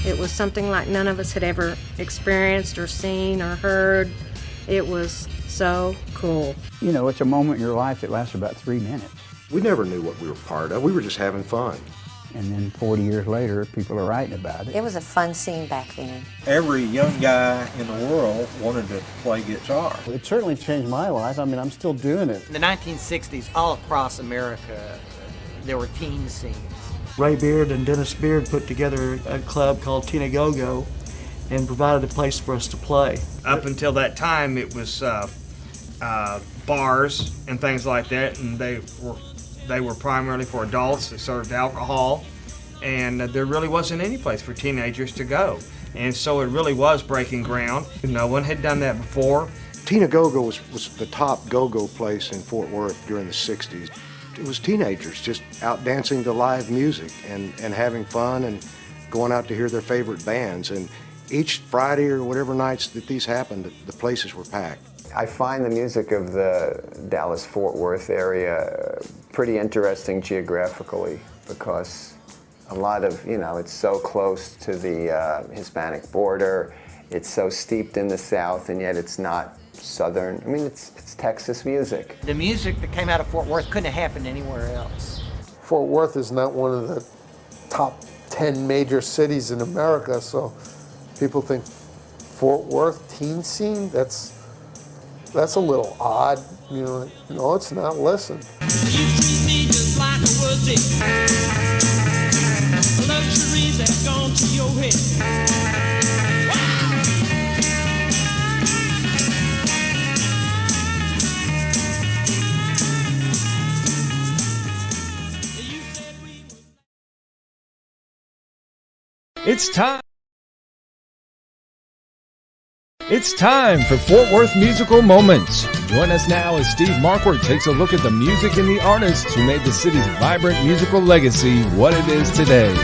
It was something like none of us had ever experienced or seen or heard. It was so cool. You know, it's a moment in your life that lasts about 3 minutes. We never knew what we were part of. We were just having fun. And then 40 years later, people are writing about it. It was a fun scene back then. Every young guy in the world wanted to play guitar. It certainly changed my life. I mean, I'm still doing it. In the 1960s, all across America, there were teen scenes. Ray Beard and Dennis Beard put together a club called Tina Go-Go and provided a place for us to play. Up until that time, it was bars and things like that, and they were primarily for adults. They served alcohol, and there really wasn't any place for teenagers to go. And so it really was breaking ground. No one had done that before. Tina Go-Go was the top go-go place in Fort Worth during the 60s. It was teenagers just out dancing to live music and having fun and going out to hear their favorite bands. And each Friday or whatever nights that these happened, the places were packed. I find the music of the Dallas-Fort Worth area pretty interesting geographically because a lot of, it's so close to the Hispanic border. It's so steeped in the South, and yet it's not Southern. I mean, it's Texas music. The music that came out of Fort Worth couldn't have happened anywhere else. Fort Worth is not one of the top 10 major cities in America, so people think Fort Worth teen scene, that's a little odd. No, it's not. Listen. You treat me just like I was it. Luxuries have gone to your head. It's time. It's time for Fort Worth Musical Moments. Join us now as Steve Marquardt takes a look at the music and the artists who made the city's vibrant musical legacy what it is today.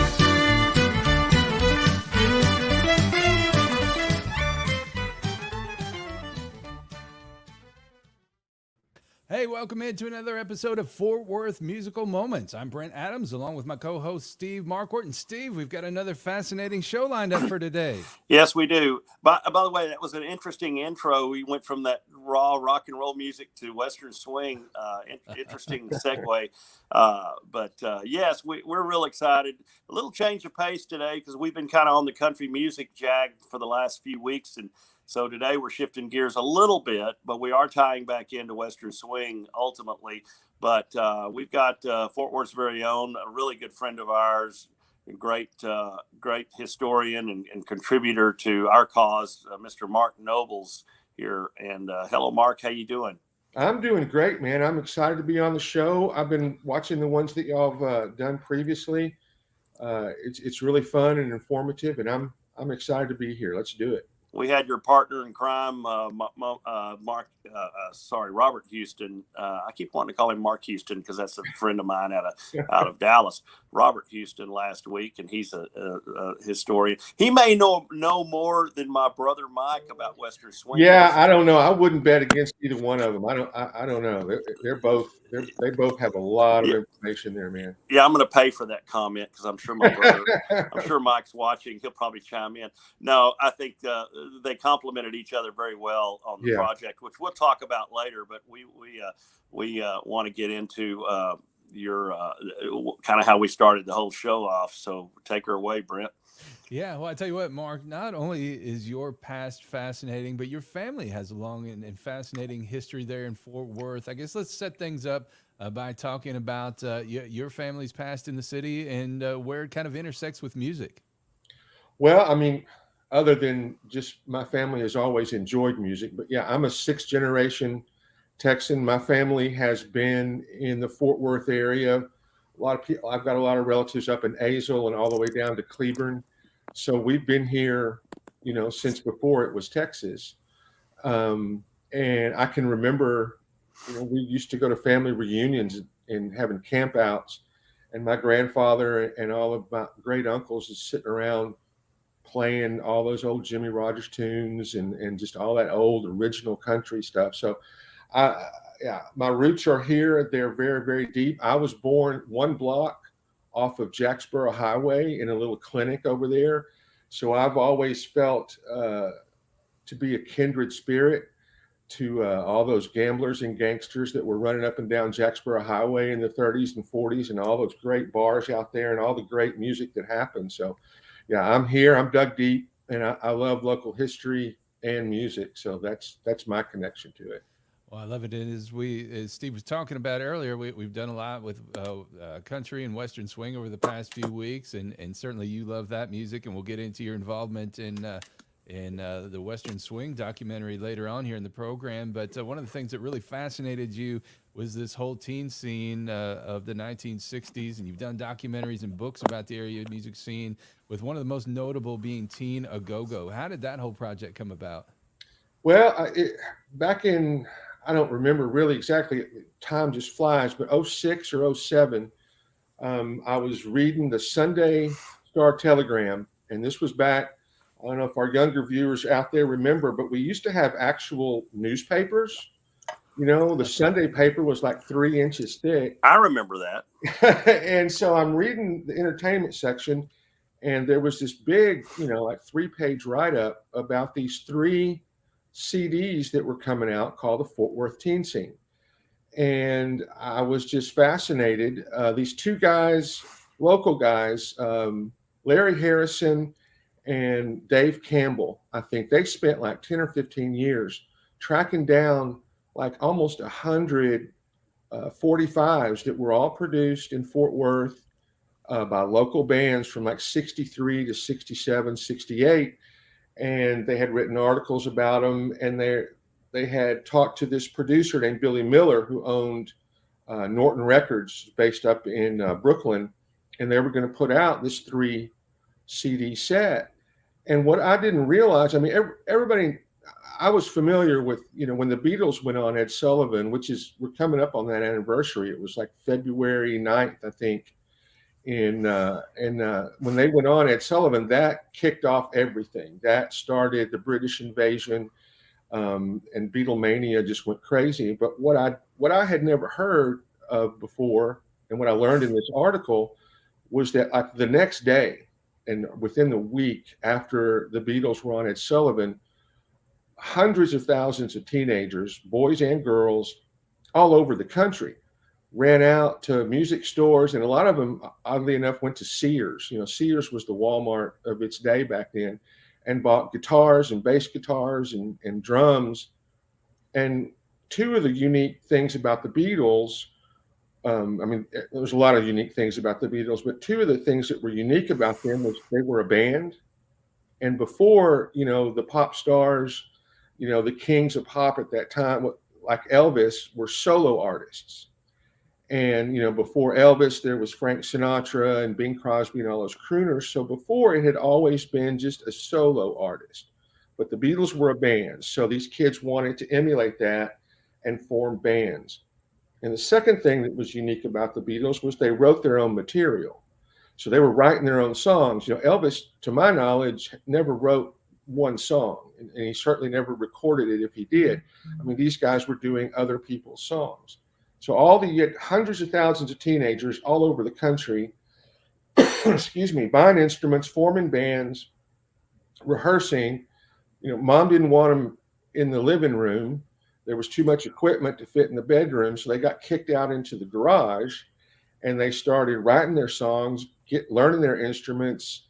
Hey, welcome into another episode of Fort Worth Musical Moments. I'm Brent Adams, along with my co-host Steve Marquardt. And Steve, we've got another fascinating show lined up for today. Yes, we do. By the way, that was an interesting intro. We went from that raw rock and roll music to Western swing. Interesting segue. Yes, we're real excited. A little change of pace today because we've been kind of on the country music jag for the last few weeks, and so today we're shifting gears a little bit, but we are tying back into Western swing ultimately. But we've got Fort Worth's very own, a really good friend of ours, a great historian and contributor to our cause, Mr. Mark Nobles here. And hello, Mark, how you doing? I'm doing great, man. I'm excited to be on the show. I've been watching the ones that y'all have done previously. It's really fun and informative, and I'm excited to be here. Let's do it. We had your partner in crime, Robert Houston. I keep wanting to call him Mark Houston because that's a friend of mine out of Dallas. Robert Houston last week, and he's a historian. He may know more than my brother Mike about Western swing. Yeah, I don't know. I wouldn't bet against either one of them. I don't know. They both have a lot of information there, man. Yeah, I'm going to pay for that comment because I'm sure I'm sure Mike's watching. He'll probably chime in. No, I think they complemented each other very well on the project, which we'll talk about later. But we want to get into your kind of how we started the whole show off. So take her away, Brent. Yeah, well, I tell you what, Mark, not only is your past fascinating, but your family has a long and fascinating history there in Fort Worth. I guess let's set things up by talking about your family's past in the city and where it kind of intersects with music. Well, I mean, other than just my family has always enjoyed music, but yeah, I'm a sixth generation Texan. My family has been in the Fort Worth area. A lot of people, I've got a lot of relatives up in Azle and all the way down to Cleburne. So we've been here, since before it was Texas. And I can remember, we used to go to family reunions and having campouts, and my grandfather and all of my great uncles is sitting around playing all those old Jimmy Rogers tunes and just all that old original country stuff. So my roots are here. They're very, very deep. I was born one block off of Jacksboro Highway in a little clinic over there. So I've always felt to be a kindred spirit to all those gamblers and gangsters that were running up and down Jacksboro Highway in the 30s and 40s, and all those great bars out there and all the great music that happened. So, yeah, I'm here. I'm dug deep, and I love local history and music. So that's my connection to it. Well, I love it. And as Steve was talking about earlier, we've done a lot with country and Western swing over the past few weeks, and certainly you love that music, and we'll get into your involvement in the Western swing documentary later on here in the program. But one of the things that really fascinated you was this whole teen scene of the 1960s, and you've done documentaries and books about the area music scene, with one of the most notable being Teen A Go-Go. How did that whole project come about? Well, back in, I don't remember really exactly, time just flies, but '06 or '07, I was reading the Sunday Star Telegram, and this was back, I don't know if our younger viewers out there remember, but we used to have actual newspapers. You know, the Sunday paper was like 3 inches thick. I remember that. And so I'm reading the entertainment section, and there was this big, like 3-page write-up about these 3 CDs that were coming out called the Fort Worth Teen Scene. And I was just fascinated. These 2 guys, local guys, Larry Harrison and Dave Campbell, I think they spent like 10 or 15 years tracking down like almost 100 45s that were all produced in Fort Worth by local bands from like 63 to 67, 68. And they had written articles about them, and they had talked to this producer named Billy Miller, who owned Norton Records based up in Brooklyn, and they were going to put out this 3 CD set. And what I didn't realize, I mean, everybody, I was familiar with, when the Beatles went on Ed Sullivan, we're coming up on that anniversary. It was like February 9th, I think. And when they went on Ed Sullivan, that kicked off everything. That started the British invasion, and Beatlemania just went crazy. But what I had never heard of before, and what I learned in this article, was that like the next day, and within the week after the Beatles were on Ed Sullivan, hundreds of thousands of teenagers, boys and girls, all over the country, ran out to music stores, and a lot of them, oddly enough, went to Sears. Sears was the Walmart of its day back then, and bought guitars and bass guitars and drums. And 2 of the unique things about the Beatles, I mean, there was a lot of unique things about the Beatles, but 2 of the things that were unique about them was they were a band. And before, the pop stars, the kings of pop at that time, like Elvis, were solo artists. And, before Elvis, there was Frank Sinatra and Bing Crosby and all those crooners. So before, it had always been just a solo artist. But the Beatles were a band. So these kids wanted to emulate that and form bands. And the second thing that was unique about the Beatles was they wrote their own material. So they were writing their own songs. Elvis, to my knowledge, never wrote one song, and he certainly never recorded it if he did. I mean, these guys were doing other people's songs. So you had hundreds of thousands of teenagers all over the country, excuse me, buying instruments, forming bands, rehearsing. Mom didn't want them in the living room. There was too much equipment to fit in the bedroom, so they got kicked out into the garage, and they started writing their songs, learning their instruments,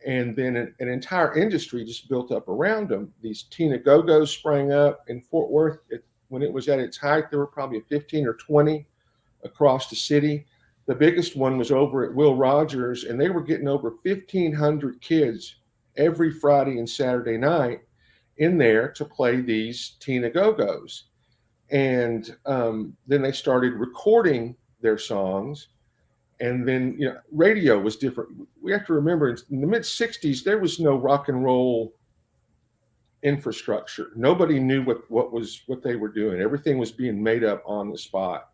and then an entire industry just built up around them. These Teen A Go-Go's sprang up in Fort Worth. When it was at its height, there were probably 15 or 20 across the city. The biggest one was over at Will Rogers, and they were getting over 1,500 kids every Friday and Saturday night in there to play these Teen A Go-Go's. And then they started recording their songs. And then, radio was different. We have to remember, in the mid-'60s, there was no rock and roll infrastructure. Nobody knew what they were doing. Everything was being made up on the spot.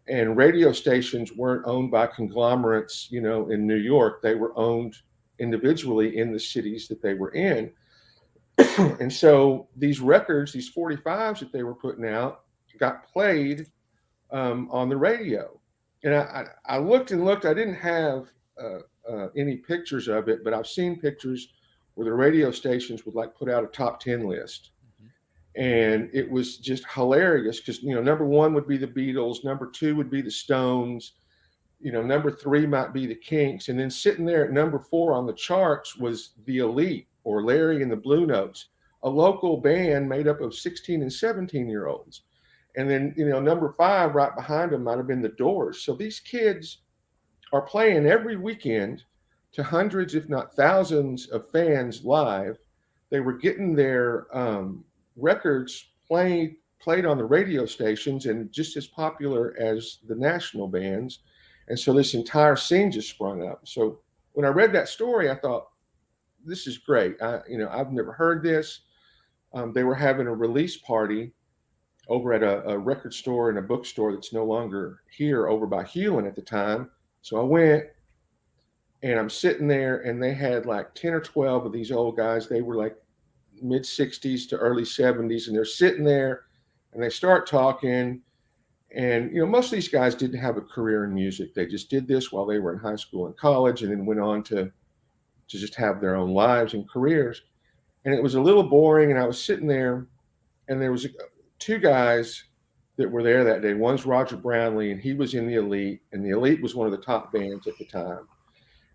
And radio stations weren't owned by conglomerates, in New York. They were owned individually in the cities that they were in. And so these records, these 45s that they were putting out, got played on the radio. And I looked and looked. I didn't have any pictures of it, but I've seen pictures where the radio stations would like put out a top 10 list. And it was just hilarious because, number one would be the Beatles, number two would be the Stones, number three might be the Kinks. And then sitting there at number 4 on the charts was the Elite, or Larry and the Blue Notes, a local band made up of 16 and 17-year-olds. And then, number 5 right behind them might have been the Doors. So these kids are playing every weekend to hundreds, if not thousands, of fans live. They were getting their records played on the radio stations and just as popular as the national bands. And so this entire scene just sprung up. So when I read that story, I thought, this is great. I've never heard this. They were having a release party over at a record store and a bookstore that's no longer here, over by Hewlin at the time. So I went, and I'm sitting there, and they had like 10 or 12 of these old guys. They were like mid 60s to early 70s, and they're sitting there, and they start talking. And most of these guys didn't have a career in music. They just did this while they were in high school and college, and then went on to just have their own lives and careers. And it was a little boring, and I was sitting there, and there was 2 guys that were there that day. One's Roger Brownlee, and he was in the Elite, and the Elite was one of the top bands at the time.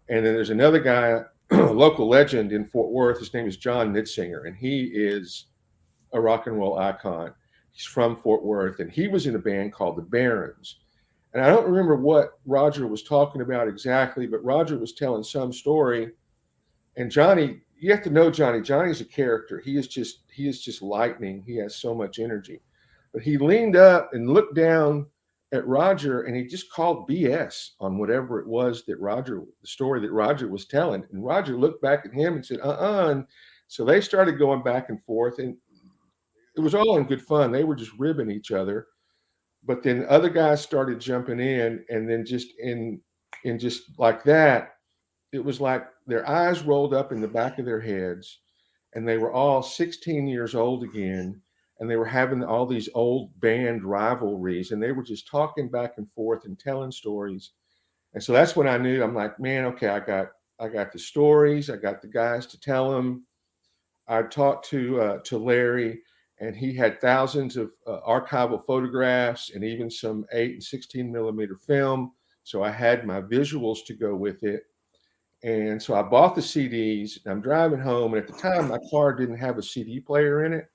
And then there's another guy, a local legend in Fort Worth. His name is John Nitzinger, and he is a rock and roll icon. He's from Fort Worth, and he was in a band called the Barons. And I don't remember what Roger was talking about exactly, but Roger was telling some story. And Johnny, you have to know Johnny. Johnny's a character. He is just lightning. He has so much energy. But he leaned up and looked down at Roger, and he just called BS on whatever it was that the story that Roger was telling. And Roger looked back at him and said, And so they started going back and forth, and it was all in good fun. They were just ribbing each other. But then other guys started jumping in, and then just in just like that, it was like their eyes rolled up in the back of their heads, and they were all 16 years old again. And they were having all these old band rivalries, and they were just talking back and forth and telling stories. And so that's when I knew, I'm like, man, okay, I got the stories. I got the guys to tell them. I talked to Larry, and he had thousands of archival photographs and even some 8 and 16 millimeter film. So I had my visuals to go with it. And so I bought the CDs, and I'm driving home. And at the time, my car didn't have a CD player in it.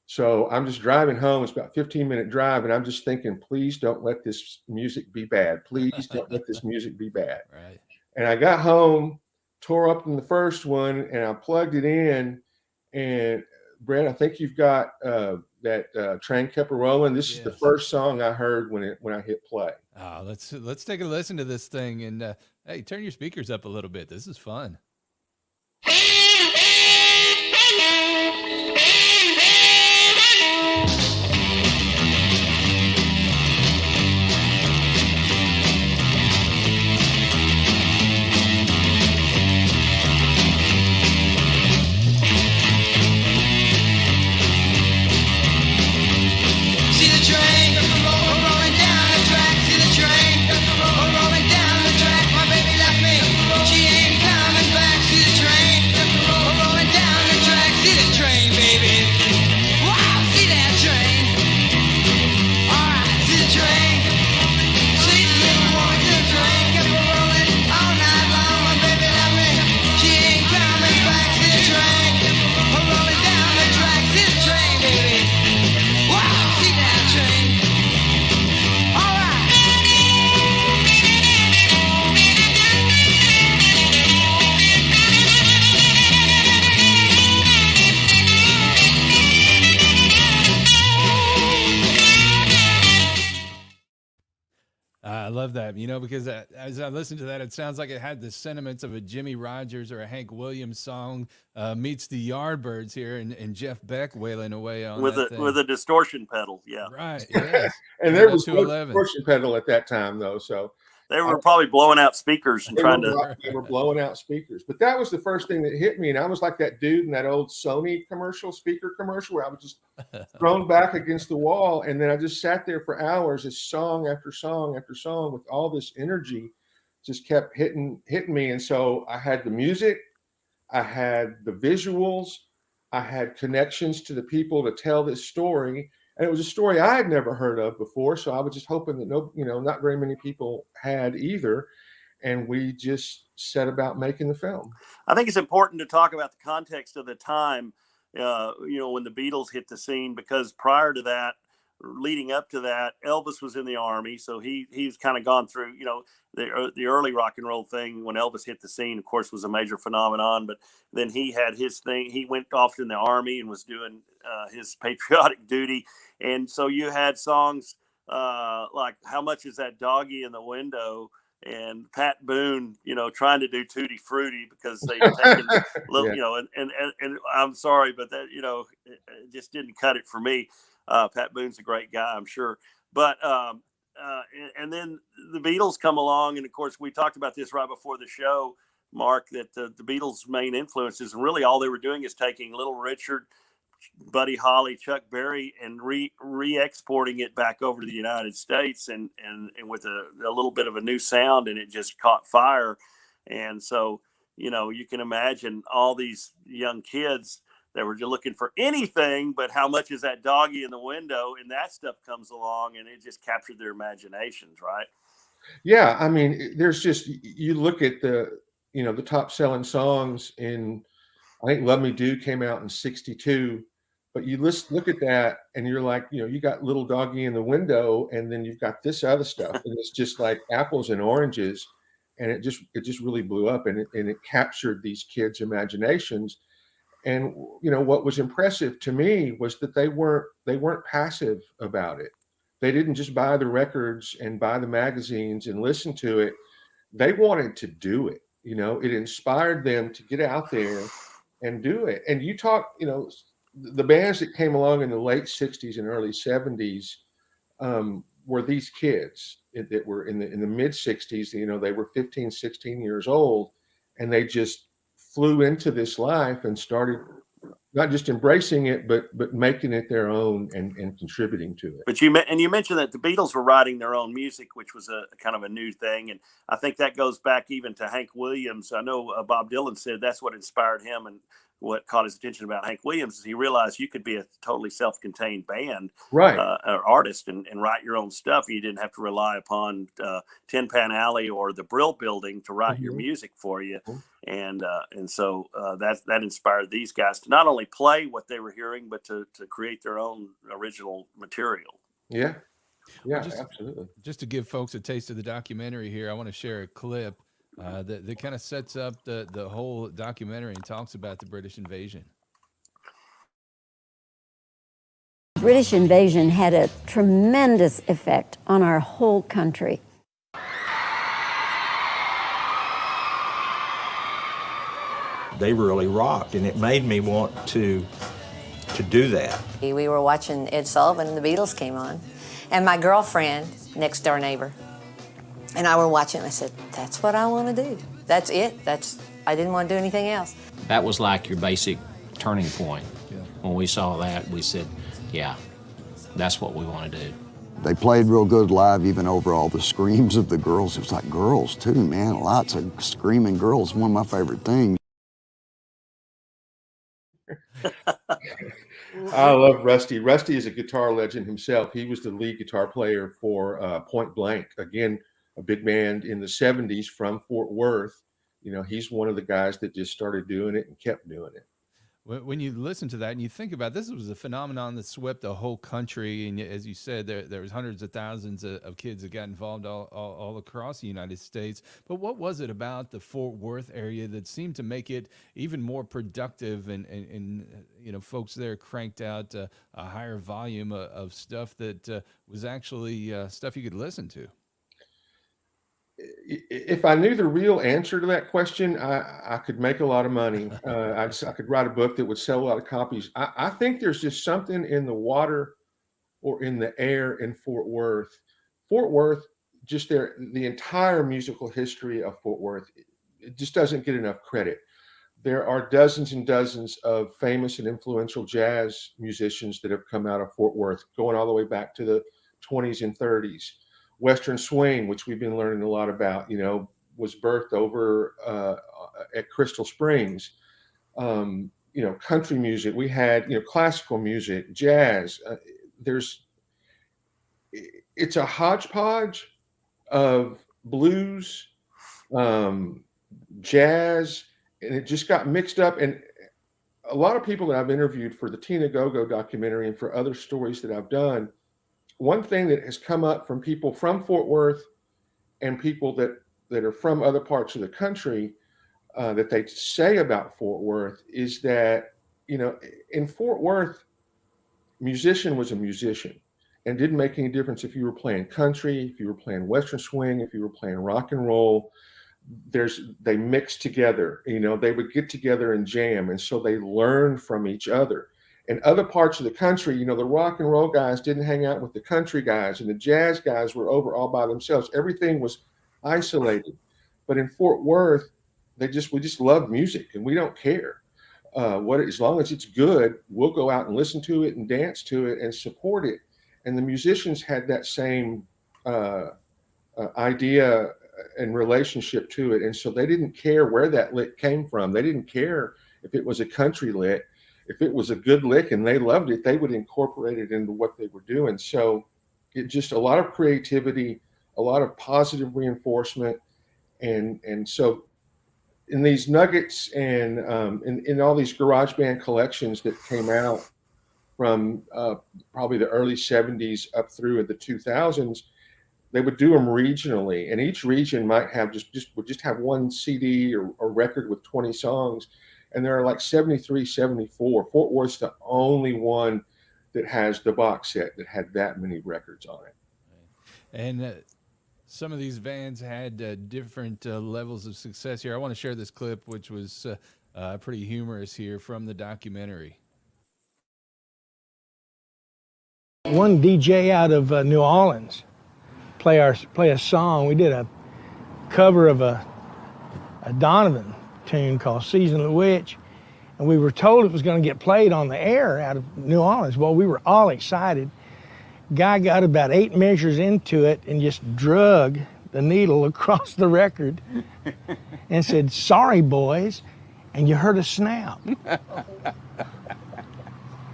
So I'm just driving home. It's about a 15-minute drive, and I'm just thinking, please don't let this music be bad. Please don't let this music be bad. Right. And I got home, tore up in the first one, and I plugged it in. And Brett, I think you've got that Train Kept a Rolling. This is the first song I heard when I hit play. Oh, let's take a listen to this thing, and hey, turn your speakers up a little bit. This is fun. I love that, because as I listened to that, it sounds like it had the sentiments of a Jimmy Rogers or a Hank Williams song meets the Yardbirds here, and Jeff Beck wailing away on with a distortion pedal. Yeah, right. Yes. And there was no distortion pedal at that time, though. So they were probably blowing out speakers and they were blowing out speakers. But that was the first thing that hit me, and I was like that dude in that old Sony speaker commercial, where I was just thrown back against the wall, and then I just sat there for hours as song after song after song with all this energy just kept hitting me. And so I had the music, I had the visuals, I had connections to the people to tell this story, and it was a story I had never heard of before. So I was just hoping that not very many people had either, and we just set about making the film. I think it's important to talk about the context of the time, when the Beatles hit the scene, because prior to that, leading up to that, Elvis was in the army, so he's kind of gone through, the early rock and roll thing. When Elvis hit the scene, of course, was a major phenomenon. But then he had his thing. He went off in the army and was doing his patriotic duty, and so you had songs like "How Much Is That Doggy in the Window." And Pat Boone, trying to do Tutti Frutti because they'd taken little, Yeah. and I'm sorry, but that, it just didn't cut it for me. Pat Boone's a great guy, I'm sure. But, and then the Beatles come along. And of course, we talked about this right before the show, Mark, that the Beatles' main influences, and really all they were doing is taking Little Richard, Buddy Holly, Chuck Berry, and re-exporting it back over to the United States, and with a little bit of a new sound, and it just caught fire. And so, you can imagine all these young kids that were just looking for anything but how much is that doggy in the window, and that stuff comes along, and it just captured their imaginations, right? Yeah, I mean, there's just, you look at the top selling songs in, I think Love Me Do came out in 62, but you look at that and you're like, you got Little Doggy in the Window, and then you've got this other stuff, and it's just like apples and oranges, and it just really blew up, and it captured these kids' imaginations. And what was impressive to me was that they weren't passive about it. They didn't just buy the records and buy the magazines and listen to it. They wanted to do it. It inspired them to get out there and do it. And you talk, the bands that came along in the late 60s and early 70s were these kids that were in the mid 60s. They were 15, 16 years old, and they just flew into this life and started not just embracing it, but making it their own and contributing to it. But you mentioned that the Beatles were writing their own music, which was a kind of a new thing, and I think that goes back even to Hank Williams. I know Bob Dylan said that's what inspired him, and what caught his attention about Hank Williams is he realized you could be a totally self-contained band, right, or artist, and write your own stuff. You didn't have to rely upon Tin Pan Alley or the Brill Building to write your music for you. And so that inspired these guys to not only play what they were hearing, but to create their own original material. Yeah, yeah, Well, absolutely. Just to give folks a taste of the documentary here, I want to share a clip that kind of sets up the whole documentary and talks about the British invasion. British invasion had a tremendous effect on our whole country. They really rocked, and it made me want to do that. We were watching Ed Sullivan and the Beatles came on, and my girlfriend, next door neighbor, and I were watching. I said, that's what I want to do. That's it. I didn't want to do anything else. That was like your basic turning point. Yeah. When we saw that, we said, yeah, that's what we want to do. They played real good live, even over all the screams of the girls. It was like girls too, man. Lots of screaming girls. One of my favorite things. I love Rusty. Rusty is a guitar legend himself. He was the lead guitar player for Point Blank. Again, a big band in the 70s from Fort Worth. He's one of the guys that just started doing it and kept doing it. When you listen to that and you think about this, was a phenomenon that swept the whole country. And as you said, there was hundreds of thousands of kids that got involved all across the United States. But what was it about the Fort Worth area that seemed to make it even more productive, and folks there cranked out a higher volume of stuff that was actually stuff you could listen to? If I knew the real answer to that question, I could make a lot of money. I could write a book that would sell a lot of copies. I think there's just something in the water or in the air in Fort Worth. Fort Worth, just the entire musical history of Fort Worth, it just doesn't get enough credit. There are dozens and dozens of famous and influential jazz musicians that have come out of Fort Worth, going all the way back to the 20s and 30s. Western swing, which we've been learning a lot about, was birthed over at Crystal Springs. country music. We had, classical music, jazz. It's a hodgepodge of blues, jazz, and it just got mixed up. And a lot of people that I've interviewed for the Tina Go-Go documentary and for other stories that I've done, one thing that has come up from people from Fort Worth and people that are from other parts of the country that they say about Fort Worth is that, in Fort Worth, musician was a musician and didn't make any difference if you were playing country, if you were playing Western swing, if you were playing rock and roll. They mixed together, they would get together and jam. And so they learned from each other. In other parts of the country, the rock and roll guys didn't hang out with the country guys, and the jazz guys were over all by themselves. Everything was isolated. But in Fort Worth, we just love music, and we don't care as long as it's good. We'll go out and listen to it and dance to it and support it. And the musicians had that same idea and relationship to it, and so they didn't care where that lick came from. They didn't care if it was a country lick. If it was a good lick and they loved it, they would incorporate it into what they were doing. So it just a lot of creativity, a lot of positive reinforcement, and so in these nuggets and in all these garage band collections that came out from probably the early 70s up through the 2000s, they would do them regionally, and each region might have just have one CD or record with 20 songs, and there are like 73, 74. Fort Worth's the only one that has the box set that had that many records on it. And some of these bands had different levels of success here. I want to share this clip, which was pretty humorous here from the documentary. One DJ out of New Orleans play a song. We did a cover of a Donovan tune called Season of the Witch, and we were told it was going to get played on the air out of New Orleans. Well, we were all excited. Guy got about 8 measures into it and just drug the needle across the record and said, "Sorry, boys," and you heard a snap. And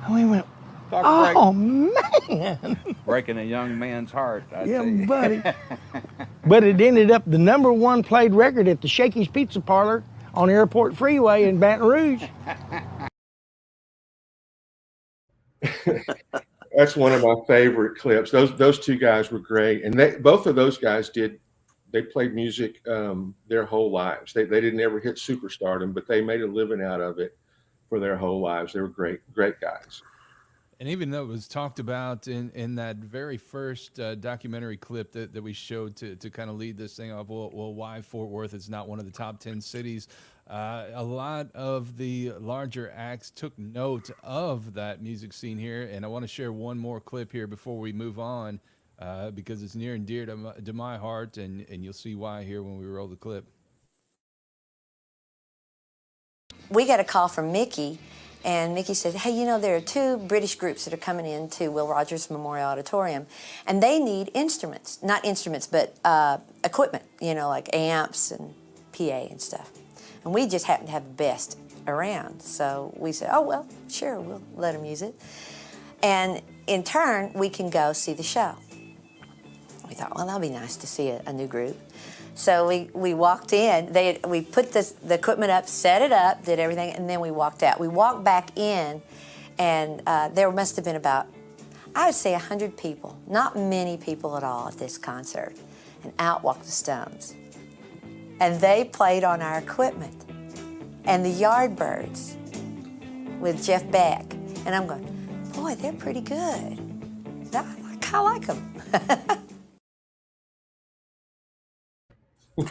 we went, "Oh, man." Breaking a young man's heart, I Yeah, tell you. buddy. But it ended up the #1 played record at the Shakey's Pizza Parlor on Airport Freeway in Baton Rouge. That's one of my favorite clips. Those two guys were great, and both of those guys they played music their whole lives. They didn't ever hit superstardom, but they made a living out of it for their whole lives. They were great guys. And even though it was talked about in that very first documentary clip that we showed to kind of lead this thing off, well, why Fort Worth is not one of the top 10 cities, a lot of the larger acts took note of that music scene here. And I want to share one more clip here before we move on because it's near and dear to my heart, and you'll see why here when we roll the clip. We got a call from Mickey, and Mickey said, "Hey, there are 2 British groups that are coming into Will Rogers Memorial Auditorium, and they need instruments. Not instruments, but equipment, like amps and PA and stuff. And we just happen to have the best around. So we said, oh, well, sure, we'll let them use it. And in turn, we can go see the show. We thought, well, that'll be nice to see a new group. So we walked in. We put the equipment up, set it up, did everything, and then we walked out. We walked back in, and there must have been about, I would say, 100 people. Not many people at all at this concert. And out walked the Stones. And they played on our equipment. And the Yardbirds with Jeff Beck. And I'm going, boy, they're pretty good. I kind of like them.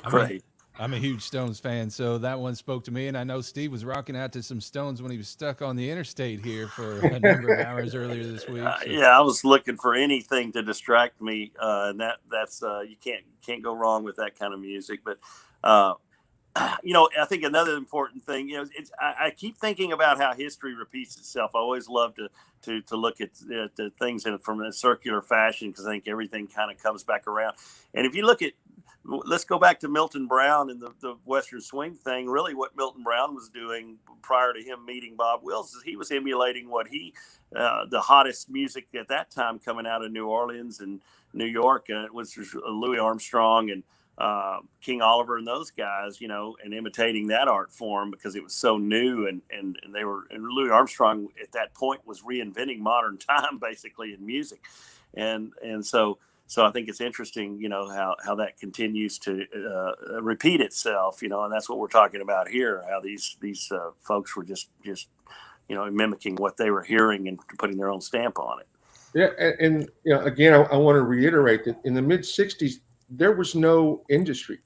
Great. I'm a huge Stones fan, so that one spoke to me. And I know Steve was rocking out to some Stones when he was stuck on the interstate here for a number of hours earlier this week. So. Yeah, I was looking for anything to distract me, and that's you can't go wrong with that kind of music. But I think another important thing, I keep thinking about how history repeats itself. I always love to look at from a circular fashion because I think everything kind of comes back around. And if you look at let's go back to Milton Brown and the Western swing thing. Really, what Milton Brown was doing prior to him meeting Bob Wills is he was emulating what the hottest music at that time coming out of New Orleans and New York, was Louis Armstrong and King Oliver and those guys, and imitating that art form because it was so new, and Louis Armstrong at that point was reinventing modern time basically in music, and so I think it's interesting, how that continues to repeat itself, and that's what we're talking about here, how these folks were just mimicking what they were hearing and putting their own stamp on it. Yeah, and again, I want to reiterate that in the mid '60s, there was no industry.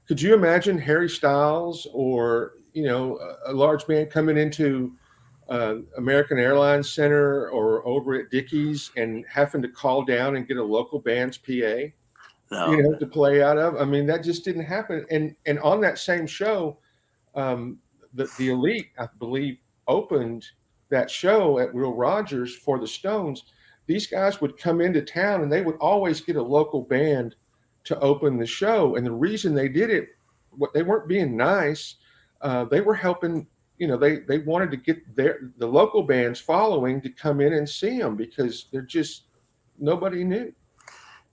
Could you imagine Harry Styles or a large band coming into American Airlines Center or over at Dickies and having to call down and get a local band's PA, to play out of? I mean, that just didn't happen. And on that same show, the Elite, I believe, opened that show at Will Rogers for the Stones. These guys would come into town and they would always get a local band to open the show. And the reason they did it, they weren't being nice. They were helping, they wanted to get the local band's following to come in and see them because nobody knew.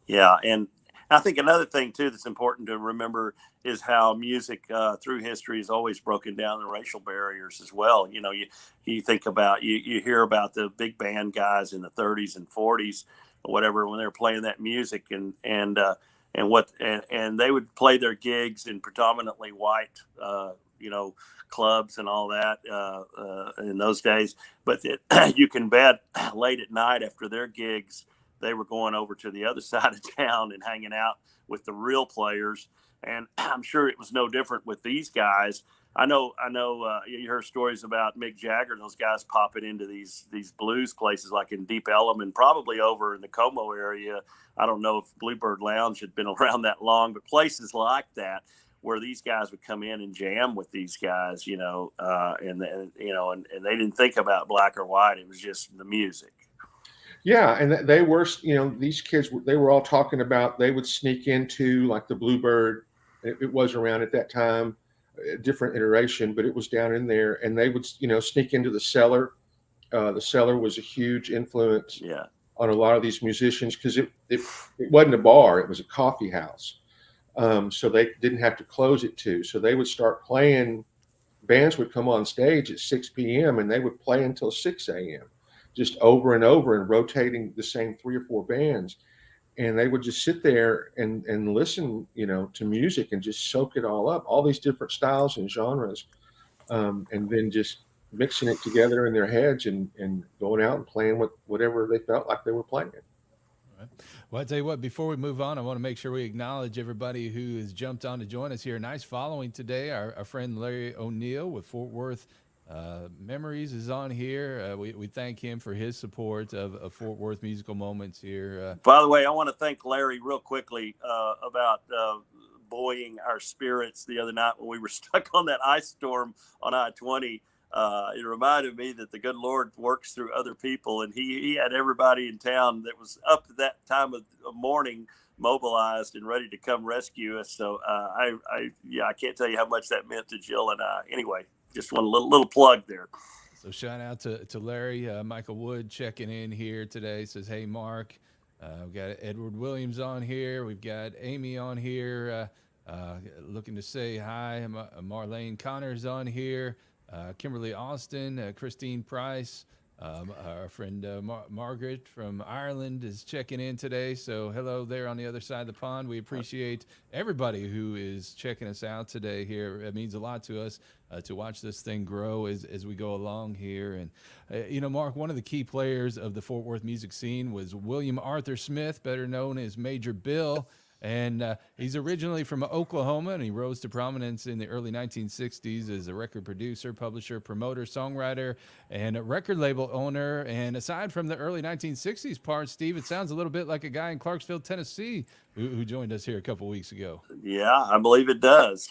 Yeah. And I think another thing too, that's important to remember is how music through history has always broken down the racial barriers as well. You think about, you hear about the big band guys in the 30s and 40s or whatever, when they were playing that music and they would play their gigs in predominantly white, clubs and all that in those days. But you can bet late at night after their gigs, they were going over to the other side of town and hanging out with the real players. And I'm sure it was no different with these guys. I know. You heard stories about Mick Jagger and those guys popping into these blues places like in Deep Ellum and probably over in the Como area. I don't know if Bluebird Lounge had been around that long, but places like that where these guys would come in and jam with these guys, and they didn't think about black or white. It was just the music. Yeah, and they were, these kids, they were all talking about they would sneak into like the Bluebird. It was around at that time, a different iteration, but it was down in there. And they would, sneak into the cellar. The cellar was a huge influence on a lot of these musicians because it wasn't a bar, it was a coffee house. So they didn't have to close it too. So they would start playing, bands would come on stage at 6 p.m. and they would play until 6 a.m. just over and over and rotating the same 3 or 4 bands. And they would just sit there and listen, to music and just soak it all up, all these different styles and genres, and then just mixing it together in their heads and going out and playing with whatever they felt like they were playing. Right. Well, I tell you what, before we move on, I want to make sure we acknowledge everybody who has jumped on to join us here. Nice following today. Our friend Larry O'Neill with Fort Worth Memories is on here. We thank him for his support of Fort Worth musical moments here. By the way, I want to thank Larry real quickly about buoying our spirits the other night when we were stuck on that ice storm on I-20. It reminded me that the good Lord works through other people, and he had everybody in town that was up to that time of morning mobilized and ready to come rescue us. So I can't tell you how much that meant to Jill and I. Anyway, just one little plug there. So shout out to Larry. Michael Wood checking in here today. Says, hey, Mark. We've got Edward Williams on here. We've got Amy on here looking to say hi. Marlene Connors on here. Kimberly Austin, Christine Price, our friend Margaret from Ireland is checking in today. So hello there on the other side of the pond. We appreciate everybody who is checking us out today here. It means a lot to us to watch this thing grow as we go along here. And, Mark, one of the key players of the Fort Worth music scene was William Arthur Smith, better known as Major Bill. And he's originally from Oklahoma, and he rose to prominence in the early 1960s as a record producer, publisher, promoter, songwriter, and a record label owner. And aside from the early 1960s part, Steve, it sounds a little bit like a guy in Clarksville, Tennessee, who joined us here a couple weeks ago. Yeah, I believe it does.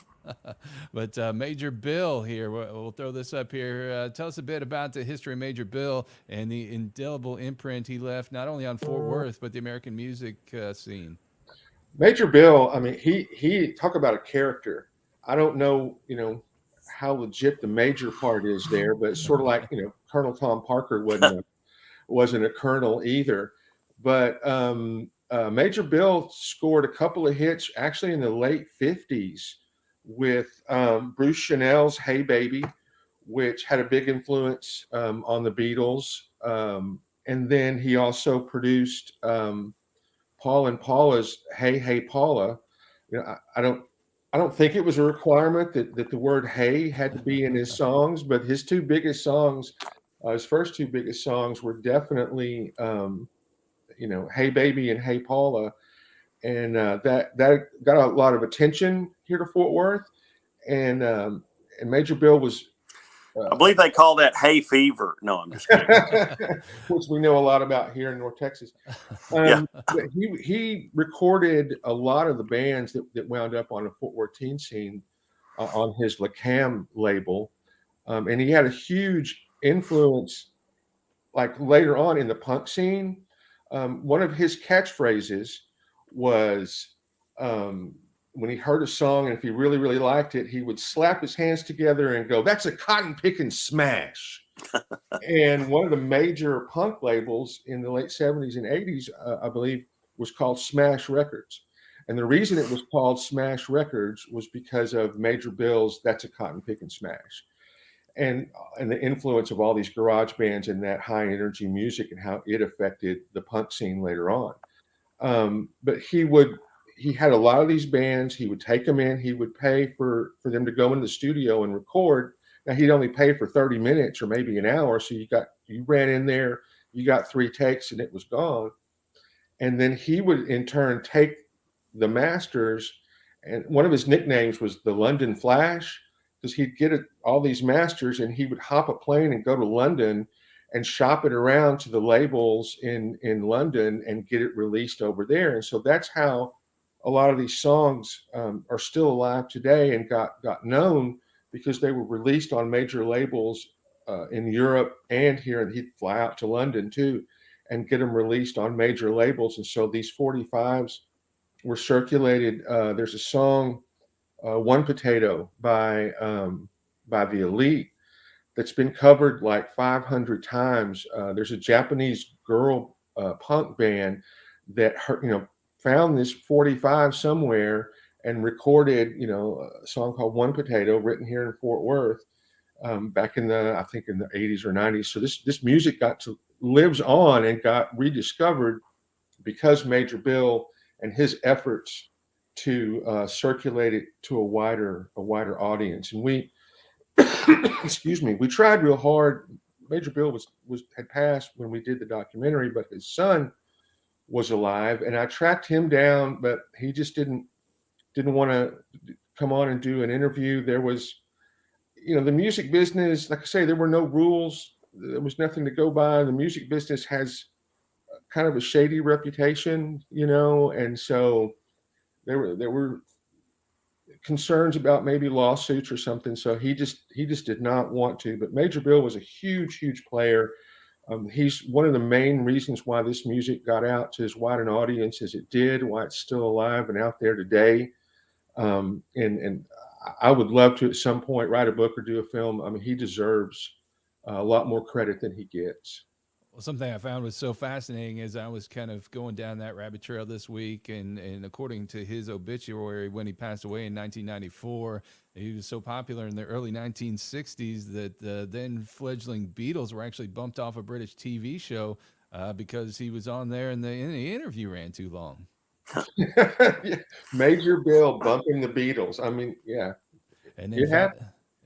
But Major Bill here, we'll throw this up here. Tell us a bit about the history of Major Bill and the indelible imprint he left not only on Fort Worth, but the American music scene. Major Bill, I mean, he talk about a character. I don't know, how legit the major part is there, but it's sort of like, Colonel Tom Parker wasn't a colonel either. But Major Bill scored a couple of hits actually in the late 50s with Bruce Chanel's Hey Baby, which had a big influence on the Beatles. And then he also produced Paul and Paula's Hey Hey Paula. I don't think it was a requirement that the word hey had to be in his songs, but his two biggest songs, his first two biggest songs were definitely Hey Baby and Hey Paula. And that got a lot of attention here to Fort Worth. And Major Bill was I believe they call that hay fever. No, I'm just kidding. which we know a lot about here in North Texas. Yeah. But he recorded a lot of the bands that wound up on the Fort Worth teen scene on his LaCam label. And he had a huge influence, like later on in the punk scene. One of his catchphrases was when he heard a song, and if he really, really liked it, he would slap his hands together and go, "That's a cotton picking smash." And one of the major punk labels in the late 70s and 80s, I believe, was called Smash Records. And the reason it was called Smash Records was because of Major Bill's "That's a Cotton Picking Smash." And the influence of all these garage bands and that high energy music and how it affected the punk scene later on. But he had a lot of these bands. He would take them in. He would pay for them to go in the studio and record. Now he'd only pay for 30 minutes or maybe an hour. So you ran in there, you got 3 takes and it was gone. And then he would in turn take the masters, and one of his nicknames was the London Flash, because he'd get all these masters and he would hop a plane and go to London and shop it around to the labels in London and get it released over there. And so that's how a lot of these songs are still alive today and got known, because they were released on major labels in Europe and here. And he'd fly out to London too and get them released on major labels. And so these 45s were circulated. There's a song, One Potato by the Elite, that's been covered like 500 times. There's a Japanese girl punk band that found this 45 somewhere and recorded a song called One Potato, written here in Fort Worth back in I think in the 80s or 90s. So this music lives on and got rediscovered because Major Bill and his efforts to circulate it to a wider audience. And we excuse me, we tried real hard. Major Bill had passed when we did the documentary, but his son was alive, and I tracked him down, but he just didn't want to come on and do an interview. There was, the music business, like I say, there were no rules. There was nothing to go by. The music business has kind of a shady reputation, and so there were concerns about maybe lawsuits or something. So he just did not want to. But Major Bill was a huge player. He's one of the main reasons why this music got out to as wide an audience as it did, why it's still alive and out there today. And I would love to at some point write a book or do a film. I mean, he deserves a lot more credit than he gets. Well, something I found was so fascinating as I was kind of going down that rabbit trail this week, and according to his obituary, when he passed away in 1994, he was so popular in the early 1960s that the then fledgling Beatles were actually bumped off a British TV show because he was on there and the interview ran too long. Major Bill bumping the Beatles. I mean, yeah.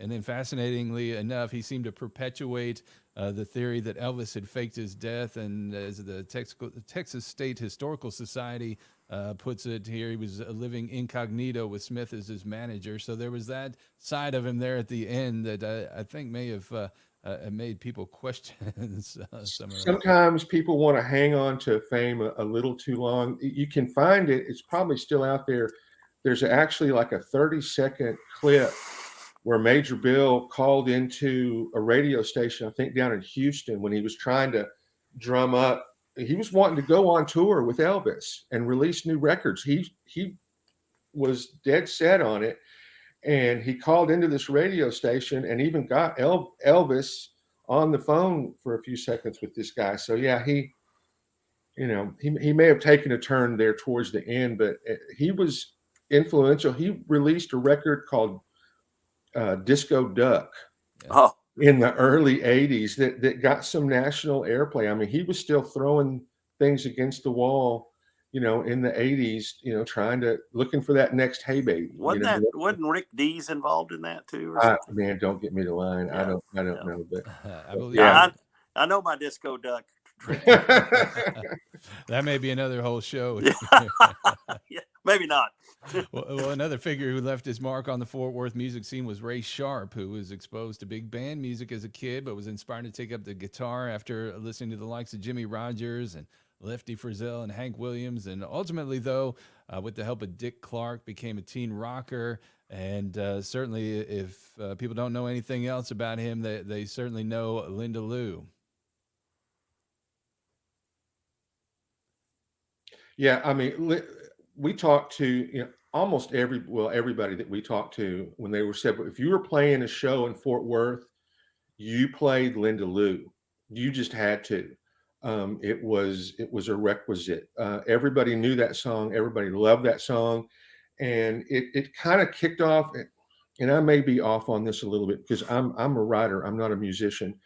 And then fascinatingly enough, he seemed to perpetuate the theory that Elvis had faked his death. And as the Texas State Historical Society puts it here, he was living incognito with Smith as his manager. So there was that side of him there at the end that I think may have made people question some of that. Sometimes people want to hang on to fame a little too long. You can find it. It's probably still out there. There's actually like a 30-second clip where Major Bill called into a radio station, I think down in Houston, when he was trying to drum up he was wanting to go on tour with Elvis and release new records. He was dead set on it, and he called into this radio station and even got Elvis on the phone for a few seconds with this guy. So yeah, he may have taken a turn there towards the end, but he was influential. He released a record called Disco Duck in the early 80s that got some national airplay. I mean, he was still throwing things against the wall, in the 80s, looking for that next Hey Baby. Wasn't Rick Dees involved in that too? Or something? Man, don't get me to line. Yeah, I don't know, but I believe yeah. I know my Disco Duck. That may be another whole show. Yeah, maybe not. Well, another figure who left his mark on the Fort Worth music scene was Ray Sharp, who was exposed to big band music as a kid, but was inspired to take up the guitar after listening to the likes of Jimmy Rogers and Lefty Frizzell and Hank Williams. And ultimately, though, with the help of Dick Clark, became a teen rocker. And certainly, if people don't know anything else about him, they certainly know Linda Lou. Yeah, I mean, we talked to almost everybody that we talked to when they were said, if you were playing a show in Fort Worth, you played Linda Lou. You just had to. It was a requisite. Everybody knew that song. Everybody loved that song, and it kind of kicked off. And I may be off on this a little bit because I'm a writer. I'm not a musician.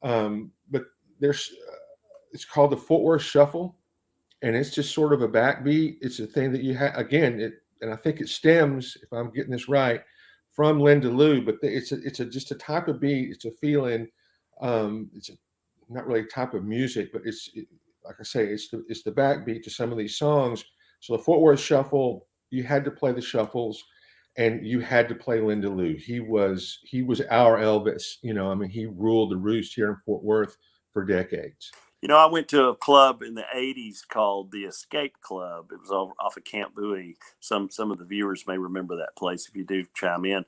But it's called the Fort Worth Shuffle. And it's just sort of a backbeat. It's a thing that you have again, and I think it stems, if I'm getting this right, from Linda Lou. But it's just a type of beat. It's a feeling. It's not really a type of music, but like I say, it's the backbeat to some of these songs. So the Fort Worth Shuffle, you had to play the shuffles, and you had to play Linda Lou. He was our Elvis. I mean, he ruled the roost here in Fort Worth for decades. I went to a club in the 80s called the Escape Club. It was off of Camp Bowie. Some of the viewers may remember that place. If you do, chime in.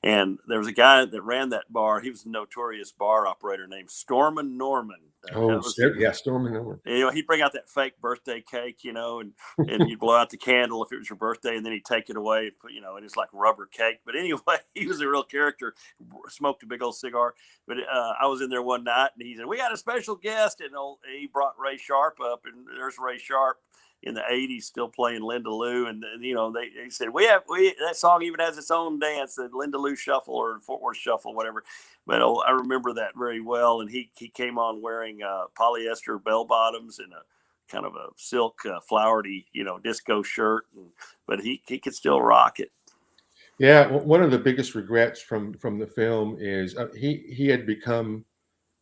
And there was a guy that ran that bar. He was a notorious bar operator named Stormin' Norman. Stormin' Norman. He'd bring out that fake birthday cake, and you'd blow out the candle if it was your birthday, and then he'd take it away and put, and it's like rubber cake. But anyway, he was a real character. Smoked a big old cigar. But I was in there one night, and he said, "We got a special guest," and he brought Ray Sharp up, and there's Ray Sharp in the 80s still playing Linda Lou, and they said that song even has its own dance, the Linda Lou Shuffle or Fort Worth Shuffle, whatever. But I remember that very well, and he came on wearing polyester bell bottoms and a kind of a silk flowery disco shirt, but he could still rock it. Yeah, one of the biggest regrets from the film is he had become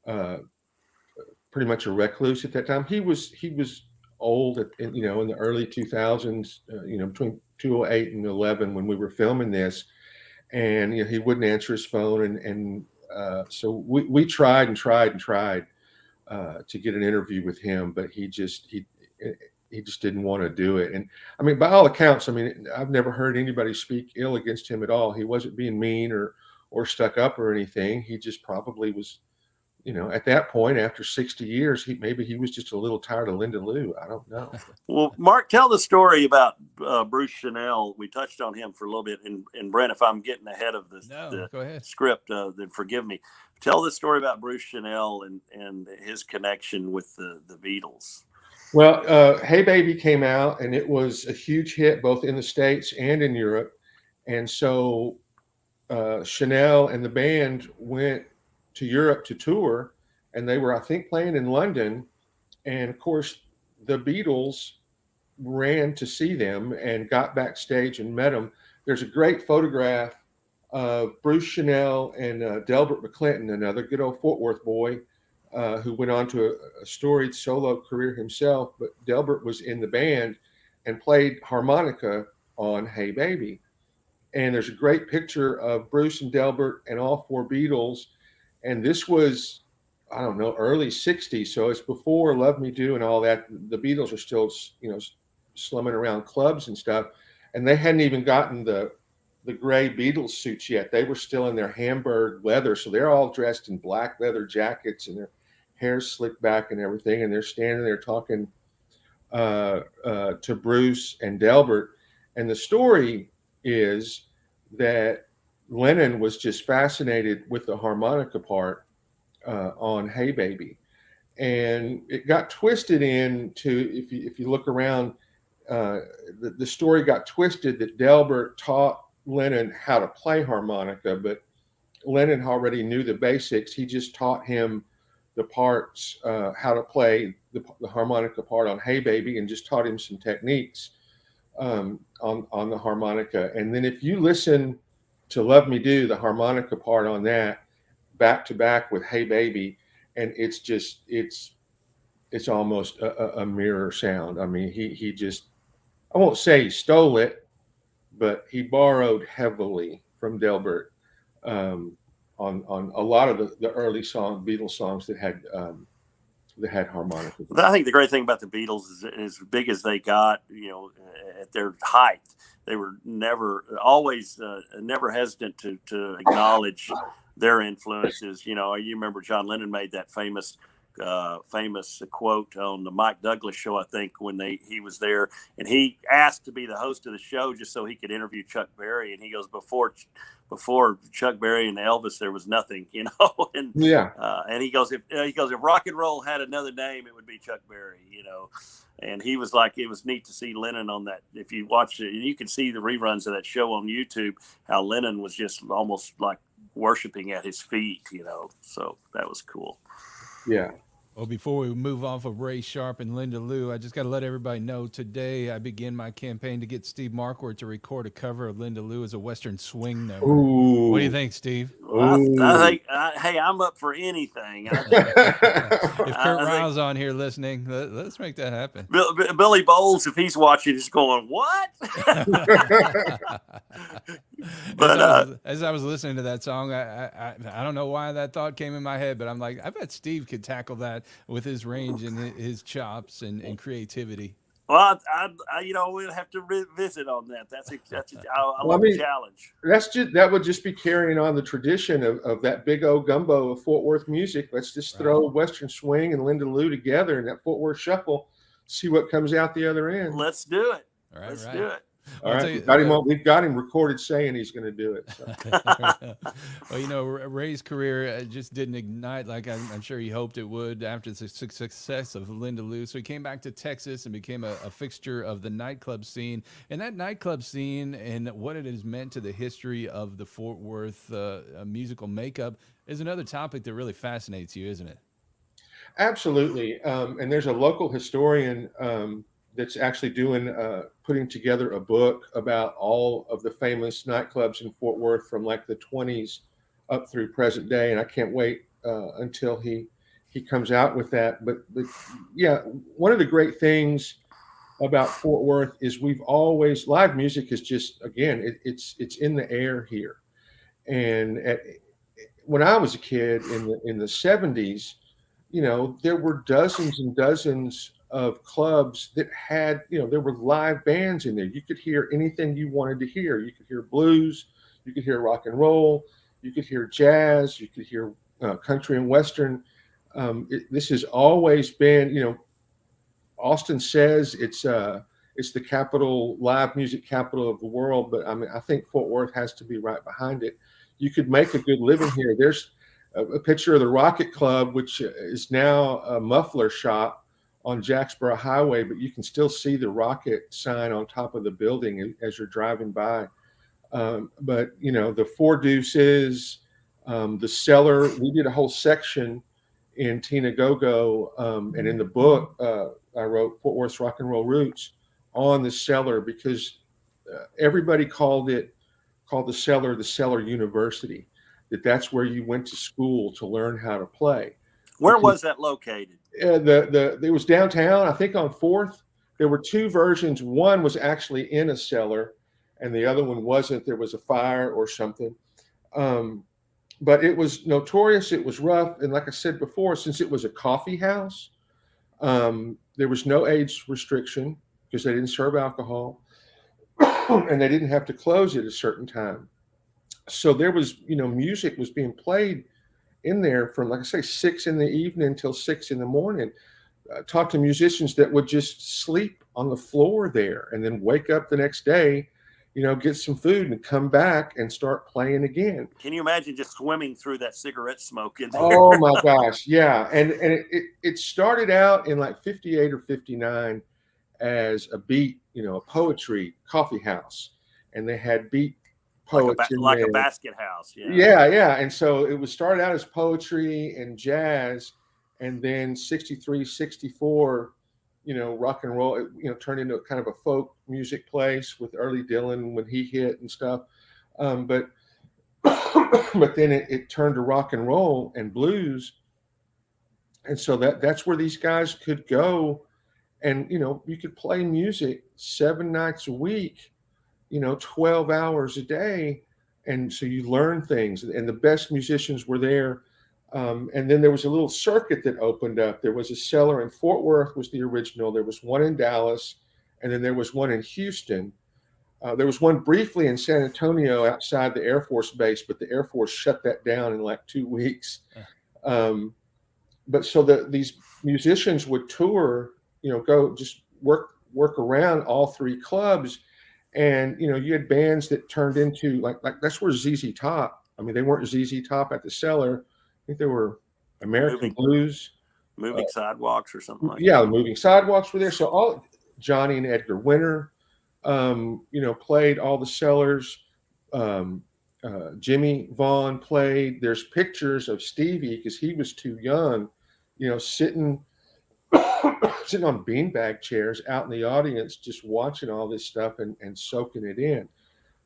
pretty much a recluse at that time. He was old in the early 2000s, between 2008 and 11 when we were filming this, and he wouldn't answer his phone, and so we tried and tried and tried to get an interview with him, but he just didn't want to do it. And I mean, by all accounts, I mean, I've never heard anybody speak ill against him at all. He wasn't being mean or stuck up or anything. He just probably was, at that point, after 60 years, maybe he was just a little tired of Linda Lou. I don't know. Well, Mark, tell the story about Bruce Chanel. We touched on him for a little bit. And Brent, if I'm getting ahead of the script, then forgive me. Tell the story about Bruce Chanel and his connection with the Beatles. Well, Hey Baby came out, and it was a huge hit both in the States and in Europe. And so Chanel and the band went to Europe to tour, and they were, I think, playing in London. And of course, the Beatles ran to see them and got backstage and met them. There's a great photograph of Bruce Chanel and Delbert McClinton, another good old Fort Worth boy, who went on to a storied solo career himself. But Delbert was in the band and played harmonica on Hey Baby. And there's a great picture of Bruce and Delbert and all four Beatles. And this was, I don't know, early 60s. So it's before Love Me Do and all that. The Beatles are still, slumming around clubs and stuff. And they hadn't even gotten the gray Beatles suits yet. They were still in their Hamburg leather. So they're all dressed in black leather jackets, and they're hair slicked back and everything, and they're standing there talking to Bruce and Delbert. And the story is that Lennon was just fascinated with the harmonica part on Hey Baby. And it got twisted into, if you look around, the story got twisted that Delbert taught Lennon how to play harmonica, but Lennon already knew the basics. He just taught him the parts, how to play the harmonica part on Hey Baby, and just taught him some techniques on the harmonica. And then if you listen to Love Me Do, the harmonica part on that, back to back with Hey Baby, and it's almost a mirror sound. I mean, he just, I won't say he stole it, but he borrowed heavily from Delbert on a lot of the early Beatles songs that had harmonica. I think the great thing about the Beatles is, as big as they got, at their height, they were always never hesitant to acknowledge their influences. You remember John Lennon made that famous quote on the Mike Douglas show, I think, when he was there, and he asked to be the host of the show just so he could interview Chuck Berry, and he goes, before Chuck Berry and Elvis, there was nothing, and yeah, and he goes, if rock and roll had another name, it would be Chuck Berry, and he was like, it was neat to see Lennon on that. If you watch it, you can see the reruns of that show on YouTube, how Lennon was just almost like worshiping at his feet, so that was cool. Yeah. Well, before we move off of Ray Sharp and Linda Lou, I just got to let everybody know today I begin my campaign to get Steve Marquardt to record a cover of Linda Lou as a Western swing number. Ooh. What do you think, Steve? I think, hey, I'm up for anything. If Kurt Ryle's on here listening, let's make that happen. Billy Bowles, if he's watching, is going, what? But as I was listening to that song, I don't know why that thought came in my head, but I'm like, I bet Steve could tackle that with his range and his chops and creativity. Well, we'll have to revisit on that. I love the challenge. That would just be carrying on the tradition of that big old gumbo of Fort Worth music. Let's just throw Western swing and Linda Lou together in that Fort Worth shuffle, see what comes out the other end. Let's do it. All right, Let's do it. All right, we've got him recorded saying he's going to do it. So. Well, Ray's career just didn't ignite like I'm sure he hoped it would after the success of Linda Lou. So he came back to Texas and became a fixture of the nightclub scene. And that nightclub scene and what it has meant to the history of the Fort Worth musical makeup is another topic that really fascinates you, isn't it? Absolutely. And there's a local historian that's actually putting together a book about all of the famous nightclubs in Fort Worth from like the 20s up through present day. And I can't wait until he comes out with that. But yeah, one of the great things about Fort Worth is live music is just, again, it's in the air here. And when I was a kid in the 70s, there were dozens and dozens of clubs that had, there were live bands in there. You could hear anything you wanted to hear. You could hear blues, you could hear rock and roll, you could hear jazz, you could hear country and Western. This has always been, Austin says it's the live music capital of the world, but I mean, I think Fort Worth has to be right behind it. You could make a good living here. There's a picture of the Rocket Club, which is now a muffler shop on Jacksboro Highway, but you can still see the Rocket sign on top of the building as you're driving by. But the Four Deuces, the Cellar, we did a whole section in Tina Go-Go, and in the book I wrote Fort Worth's Rock and Roll Roots on the Cellar, because everybody called the Cellar University, that's where you went to school to learn how to play. Where was that located? It was downtown, I think on 4th. There were two versions. One was actually in a cellar, and the other one wasn't. There was a fire or something. But it was notorious. It was rough. And like I said before, since it was a coffee house, there was no age restriction because they didn't serve alcohol, and they didn't have to close at a certain time. So there was, music was being played in there from, like I say, 6 in the evening till 6 in the morning. Talk to musicians that would just sleep on the floor there and then wake up the next day, get some food and come back and start playing again. Can you imagine just swimming through that cigarette smoke in there? Oh my gosh, yeah. And it started out in like 58 or 59 as a beat, a poetry coffee house, and they had beat poets like in a there. basket house. Yeah. And so it was started out as poetry and jazz, and then 63, 64, rock and roll, turned into kind of a folk music place with early Dylan when he hit and stuff. But then it turned to rock and roll and blues. And so that's where these guys could go, and, you could play music 7 nights a week, 12 hours a day. And so you learn things, and the best musicians were there. And then there was a little circuit that opened up. There was a cellar in Fort Worth was the original. There was one in Dallas, and then there was one in Houston. There was one briefly in San Antonio outside the Air Force Base, but the Air Force shut that down in like 2 weeks. But so these musicians would tour, go just work around all 3 clubs. And, you had bands that turned into like that's where ZZ Top. I mean, they weren't ZZ Top at the Cellar. I think they were American Blues. Moving Sidewalks or something like Yeah, that. the Moving Sidewalks were there. So all Johnny and Edgar Winter, played all the Cellars. Jimmy Vaughn played. There's pictures of Stevie because he was too young, sitting on beanbag chairs out in the audience, just watching all this stuff and soaking it in.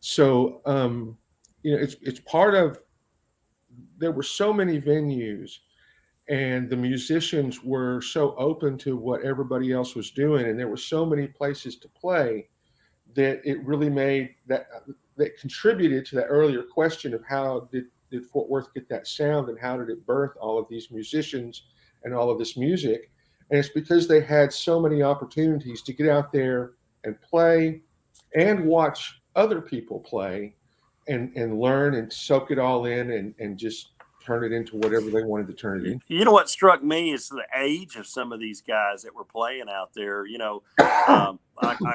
So, it's part of, there were so many venues, and the musicians were so open to what everybody else was doing, and there were so many places to play that it really made that contributed to that earlier question of how did Fort Worth get that sound, and how did it birth all of these musicians and all of this music. And it's because they had so many opportunities to get out there and play and watch other people play and learn and soak it all in and just turn it into whatever they wanted to turn it into. You know what struck me is the age of some of these guys that were playing out there. I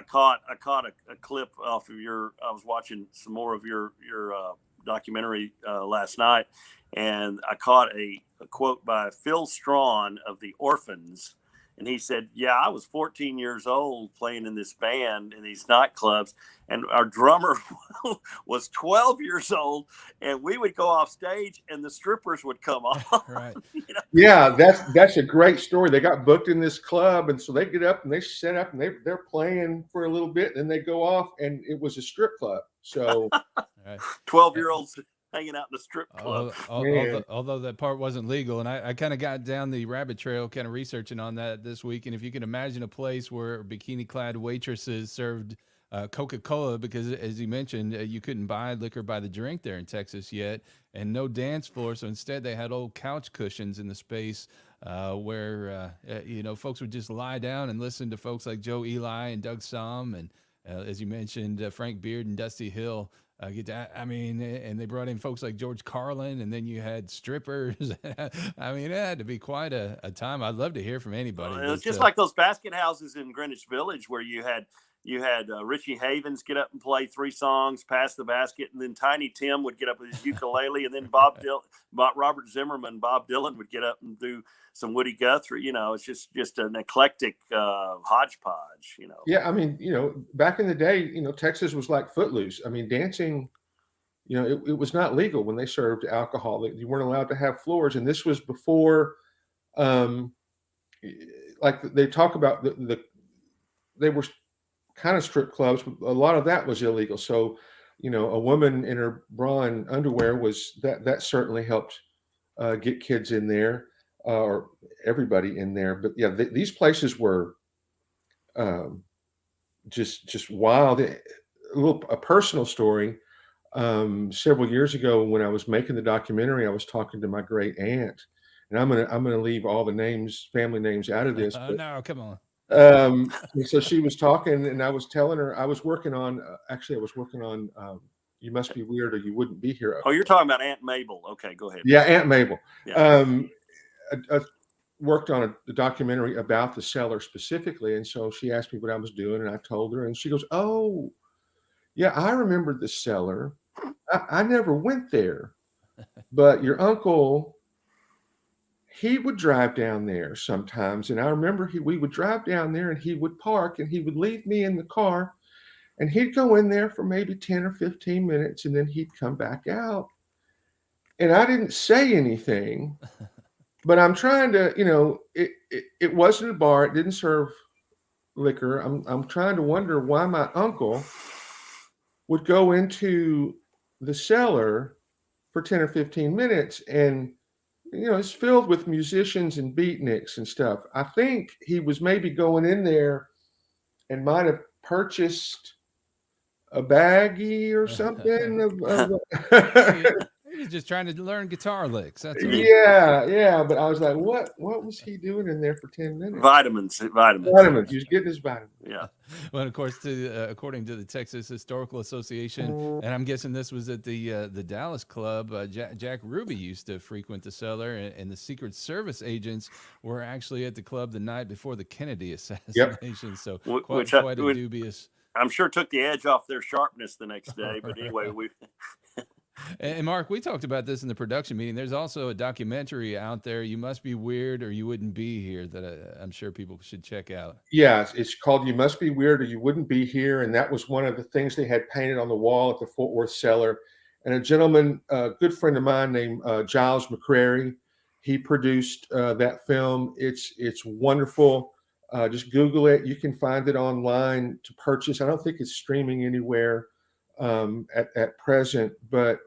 caught a clip off of I was watching some more of your documentary last night, and I caught a quote by Phil Strawn of the Orphans. And he said, yeah, I was 14 years old playing in this band in these nightclubs, and our drummer was 12 years old, and we would go off stage and the strippers would come on. Right. Yeah, that's a great story. They got booked in this club, and so they get up and they set up and they're playing for a little bit, and then they go off, and it was a strip club. So 12-year-olds hanging out in the strip club. Although that part wasn't legal. And I kind of got down the rabbit trail kind of researching on that this week. And if you can imagine a place where bikini-clad waitresses served Coca-Cola, because as you mentioned, you couldn't buy liquor by the drink there in Texas yet, and no dance floor. So instead they had old couch cushions in the space where, folks would just lie down and listen to folks like Joe Eli and Doug Somm. And as you mentioned, Frank Beard and Dusty Hill. And they brought in folks like George Carlin, and then you had strippers. I mean, it had to be quite a time. I'd love to hear from anybody. It was just like those basket houses in Greenwich Village where you had Richie Havens get up and play 3 songs, pass the basket, and then Tiny Tim would get up with his ukulele, and then Robert Zimmerman, Bob Dylan would get up and do some Woody Guthrie. It's just an eclectic hodgepodge. Yeah, I mean, back in the day, Texas was like Footloose. I mean, dancing, it was not legal when they served alcohol. You weren't allowed to have floors, and this was before, like they talk about they were kind of strip clubs, but a lot of that was illegal. So, a woman in her bra and underwear that certainly helped get kids in there, or everybody in there. But yeah, these places were just wild. A personal story. Several years ago, when I was making the documentary, I was talking to my great aunt, and I'm gonna leave all the family names out of this. But, no, come on. So she was talking, and I was telling her I was working on You Must Be Weird or You Wouldn't Be Here. Oh, you're talking about Aunt Mabel. Okay, go ahead. Yeah, Aunt Mabel. Yeah. I worked on a documentary about the cellar specifically, and so she asked me what I was doing, and I told her, and she goes, "Oh, yeah, I remember the cellar. I never went there, but your uncle, he would drive down there sometimes, and I remember we would drive down there, and he would park, and he would leave me in the car, and he'd go in there for maybe 10 or 15 minutes, and then he'd come back out." And I didn't say anything, but I'm trying to, it wasn't a bar. It didn't serve liquor. I'm trying to wonder why my uncle would go into the cellar for 10 or 15 minutes, and it's filled with musicians and beatniks and stuff. I think he was maybe going in there and might have purchased a baggie or something. He was just trying to learn guitar licks. That's all. Yeah. But I was like, what was he doing in there for 10 minutes? Vitamins. He was getting his vitamins. Yeah. Well, of course, according to the Texas Historical Association, and I'm guessing this was at the Dallas Club, Jack Ruby used to frequent the cellar, and the Secret Service agents were actually at the club the night before the Kennedy assassination. So quite a dubious. I'm sure took the edge off their sharpness the next day. But anyway, And Mark, we talked about this in the production meeting. There's also a documentary out there, You Must Be Weird or You Wouldn't Be Here, that I'm sure people should check out. Yeah, it's called You Must Be Weird or You Wouldn't Be Here. And that was one of the things they had painted on the wall at the Fort Worth cellar. And a gentleman, a good friend of mine named Giles McCrary, he produced that film. It's wonderful. Just Google it. You can find it online to purchase. I don't think it's streaming anywhere at present, but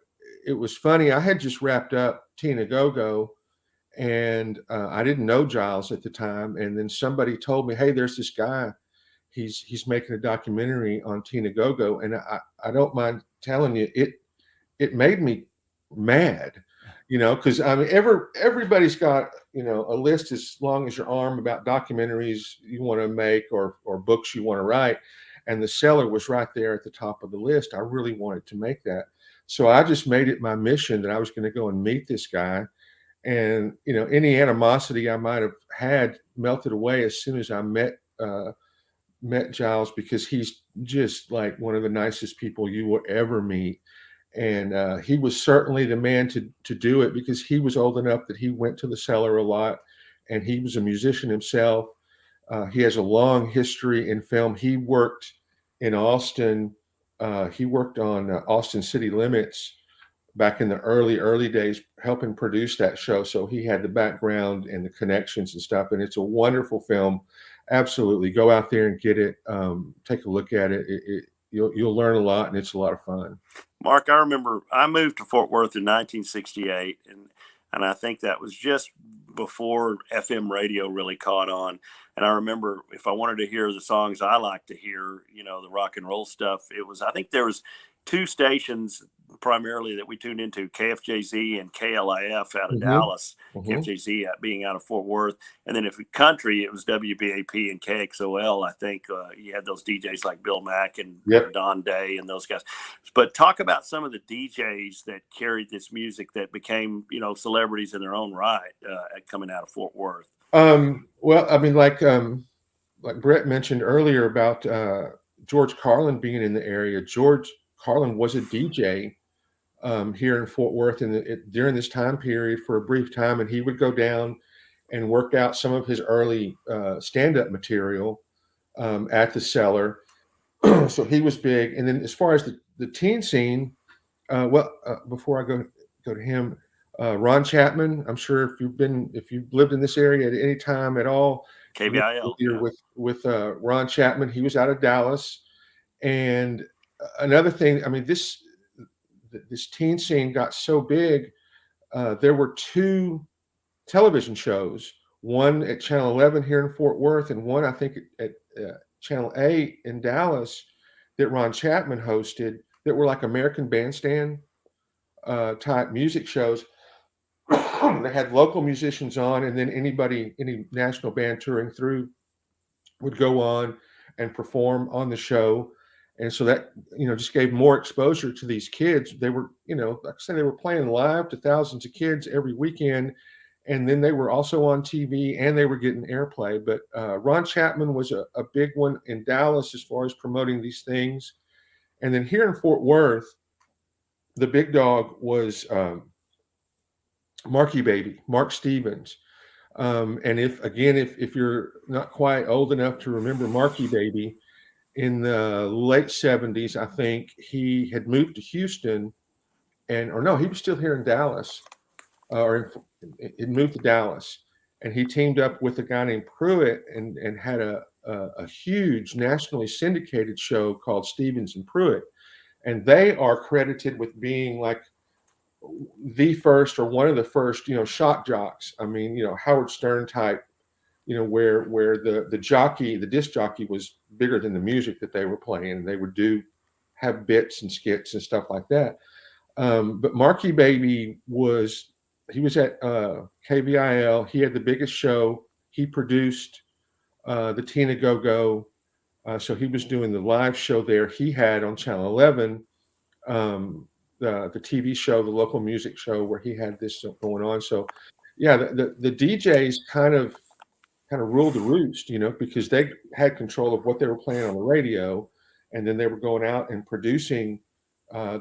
it was funny. I had just wrapped up Tina Go-Go, and I didn't know Giles at the time. And then somebody told me, "Hey, there's this guy. He's making a documentary on Tina Go-Go." And I don't mind telling you, it made me mad, because I mean, everybody's got a list as long as your arm about documentaries you want to make or books you want to write. And the cellar was right there at the top of the list. I really wanted to make that. So I just made it my mission that I was going to go and meet this guy. And, any animosity I might have had melted away as soon as I met Giles, because he's just like one of the nicest people you will ever meet. And he was certainly the man to do it, because he was old enough that he went to the cellar a lot, and he was a musician himself. He has a long history in film. He worked in Austin. He worked on Austin City Limits back in the early days, helping produce that show. So he had the background and the connections and stuff. And it's a wonderful film. Absolutely, go out there and get it. Take a look at it. You'll learn a lot, and it's a lot of fun. Mark, I remember I moved to Fort Worth in 1968, and I think that was just before FM radio really caught on. And I remember if I wanted to hear the songs I like to hear, the rock and roll stuff, I think there was two stations primarily that we tuned into, KFJZ and KLIF out of Dallas, KFJZ being out of Fort Worth. And then if country, it was WBAP and KXOL. I think you had those DJs like Bill Mack and Don Day and those guys. But talk about some of the DJs that carried this music that became, celebrities in their own right coming out of Fort Worth. Well, I mean, like Brett mentioned earlier about George Carlin being in the area. George Carlin was a DJ here in Fort Worth during this time period for a brief time, and he would go down and work out some of his early stand-up material at the cellar. So he was big. And then as far as the teen scene, before I go to him, Ron Chapman, I'm sure if you've lived in this area at any time at all, KBIL, with Ron Chapman. He was out of Dallas. And another thing, I mean, this teen scene got so big, there were two television shows, one at Channel 11 here in Fort Worth, and one I think at Channel 8 in Dallas that Ron Chapman hosted, that were like American Bandstand type music shows. They had local musicians on, and then any national band touring through would go on and perform on the show. And so that, just gave more exposure to these kids. They were, like I said, they were playing live to thousands of kids every weekend. And then they were also on TV and they were getting airplay. But Ron Chapman was a big one in Dallas as far as promoting these things. And then here in Fort Worth, the big dog was Marky Baby, Mark Stevens. And if you're not quite old enough to remember Marky Baby, in the late 70s, I think he had moved to Houston, or no, he was still here in Dallas, or he moved to Dallas, and he teamed up with a guy named Pruitt and had a huge nationally syndicated show called Stevens and Pruitt, and they are credited with being like the first or one of the first, shock jocks. I mean, Howard Stern type, where the disc jockey was bigger than the music that they were playing, and they would have bits and skits and stuff like that. But Marky Baby was at KVIL. He had the biggest show. He produced the Tina Go Go. So he was doing the live show there. He had on Channel 11 the TV show, the local music show, where he had this going on. So yeah, the DJs kind of ruled the roost, because they had control of what they were playing on the radio, and then they were going out and producing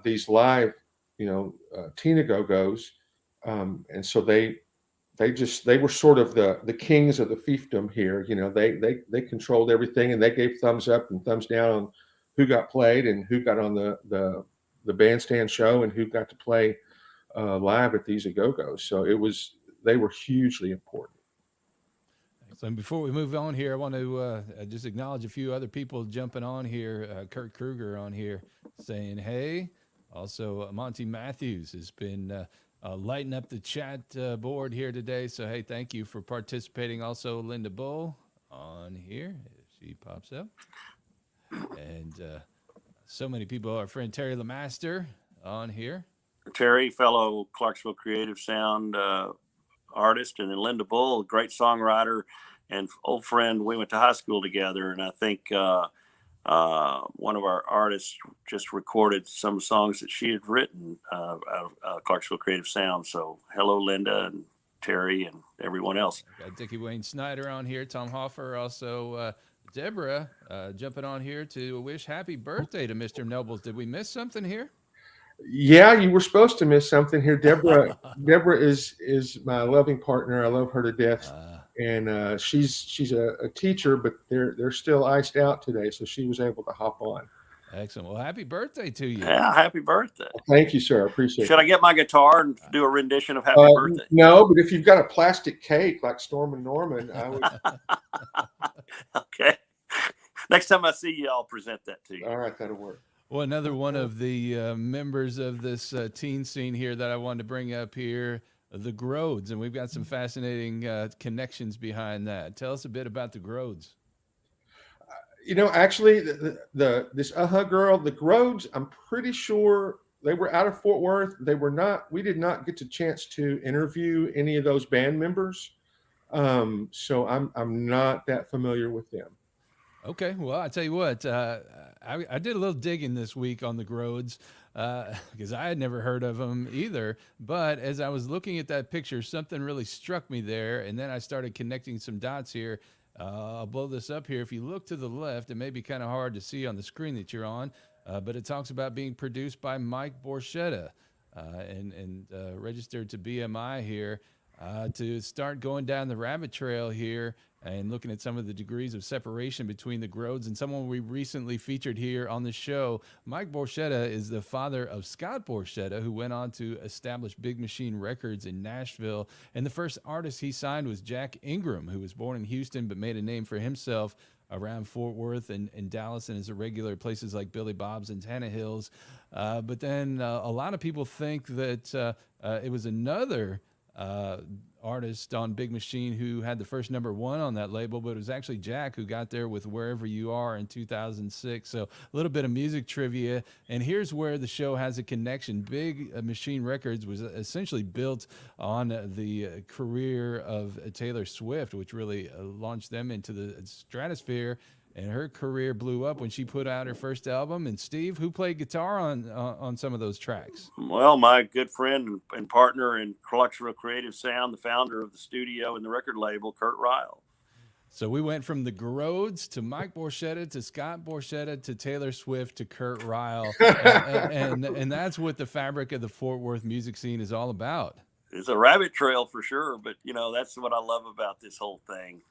these live, Tina Go Go's, and so they were sort of the kings of the fiefdom here. They controlled everything, and they gave thumbs up and thumbs down on who got played and who got on the bandstand show and who got to play live at these Go-Go's. So they were hugely important. So before we move on here, I want to just acknowledge a few other people jumping on here. Kurt Kruger on here saying, hey. Also, Monty Matthews has been lighting up the chat board here today. So, hey, thank you for participating. Also, Linda Bull on here. She pops up. And so many people. Our friend Terry Lemaster on here. Terry, fellow Clarksville Creative Sound artist, and then Linda Bull, great songwriter and old friend. We went to high school together, and I think one of our artists just recorded some songs that she had written out of Clarksville Creative Sound. So hello, Linda and Terry and everyone else. Got Dickie Wayne Snyder on here, Tom Hoffer, also Deborah jumping on here to wish happy birthday to Mr. Nobles. Did we miss something here? Yeah, you were supposed to miss something here. Deborah is my loving partner. I love her to death. And she's a teacher, but they're still iced out today, so she was able to hop on. Excellent. Well, happy birthday to you. Yeah, happy birthday. Thank you, sir. I appreciate it. Should I get my guitar and do a rendition of Happy Birthday? No, but if you've got a plastic cake like Storm and Norman, I would. Okay. Next time I see you, I'll present that to you. All right, that'll work. Well, another one of the members of this teen scene here that I wanted to bring up here, the Grodes, and we've got some fascinating connections behind that. Tell us a bit about the Grodes. Actually, this girl, the Grodes, I'm pretty sure they were out of Fort Worth. They were not. We did not get the chance to interview any of those band members, so I'm not that familiar with them. Okay, well, I tell you what, I did a little digging this week on the Grodes because I had never heard of them either. But as I was looking at that picture, something really struck me there, and then I started connecting some dots here. I'll blow this up here. If you look to the left, it may be kind of hard to see on the screen that you're on, but it talks about being produced by Mike Borchetta and registered to BMI here. To start going down the rabbit trail here and looking at some of the degrees of separation between the Grodes and someone we recently featured here on the show. Mike Borchetta is the father of Scott Borchetta, who went on to establish Big Machine Records in Nashville. And the first artist he signed was Jack Ingram, who was born in Houston but made a name for himself around Fort Worth and Dallas and is a regular at places like Billy Bob's and Tanner Hills. But then a lot of people think that it was another artist on Big Machine who had the first #1 on that label, but it was actually Jack who got there with Wherever You Are in 2006. So a little bit of music trivia, and here's where the show has a connection. Big Machine Records was essentially built on the career of Taylor Swift, which really launched them into the stratosphere. and her career blew up when she put out her first album. And Steve, who played guitar on some of those tracks? Well, my good friend and partner in Collectural Creative Sound, the founder of the studio and the record label, Kurt Ryle. So we went from the Grodes to Mike Borchetta to Scott Borchetta to Taylor Swift to Kurt Ryle, and that's what the fabric of the Fort Worth music scene is all about. It's a rabbit trail for sure, but that's what I love about this whole thing.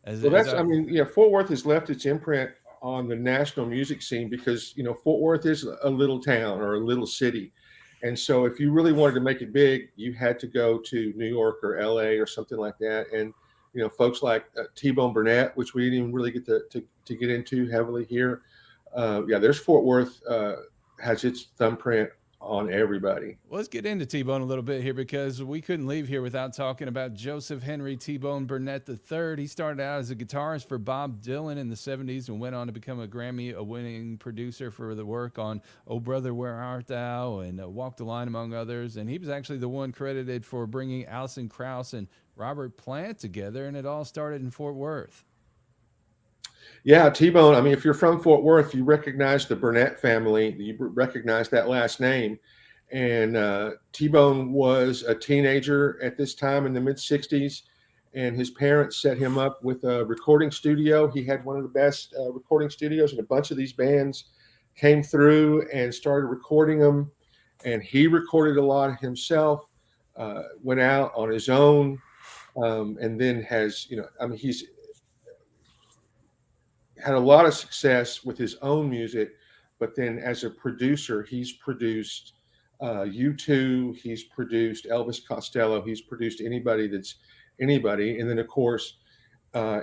I mean, yeah, Fort Worth has left its imprint on the national music scene because Fort Worth is a little town or a little city, and so if you really wanted to make it big, you had to go to New York or LA or something like that, and folks like T-Bone Burnett, which we didn't even really get to get into heavily here. There's Fort Worth has its thumbprint on everybody. Well, let's get into T-Bone a little bit here because we couldn't leave here without talking about Joseph Henry T-Bone Burnett III. He started out as a guitarist for Bob Dylan in the 70s and went on to become a Grammy-winning producer for the work on Oh Brother, Where Art Thou and Walk the Line, among others. And he was actually the one credited for bringing Alison Krauss and Robert Plant together, and it all started in Fort Worth. Yeah, T-Bone, I mean, if you're from Fort Worth, you recognize the Burnett family. You recognize that last name. And T-Bone was a teenager at this time in the mid-'60s, and his parents set him up with a recording studio. He had one of the best recording studios, and a bunch of these bands came through and started recording them. And he recorded a lot himself, went out on his own, and then has, he's had a lot of success with his own music, but then as a producer, he's produced U2, he's produced Elvis Costello, he's produced anybody that's anybody. And then, of course,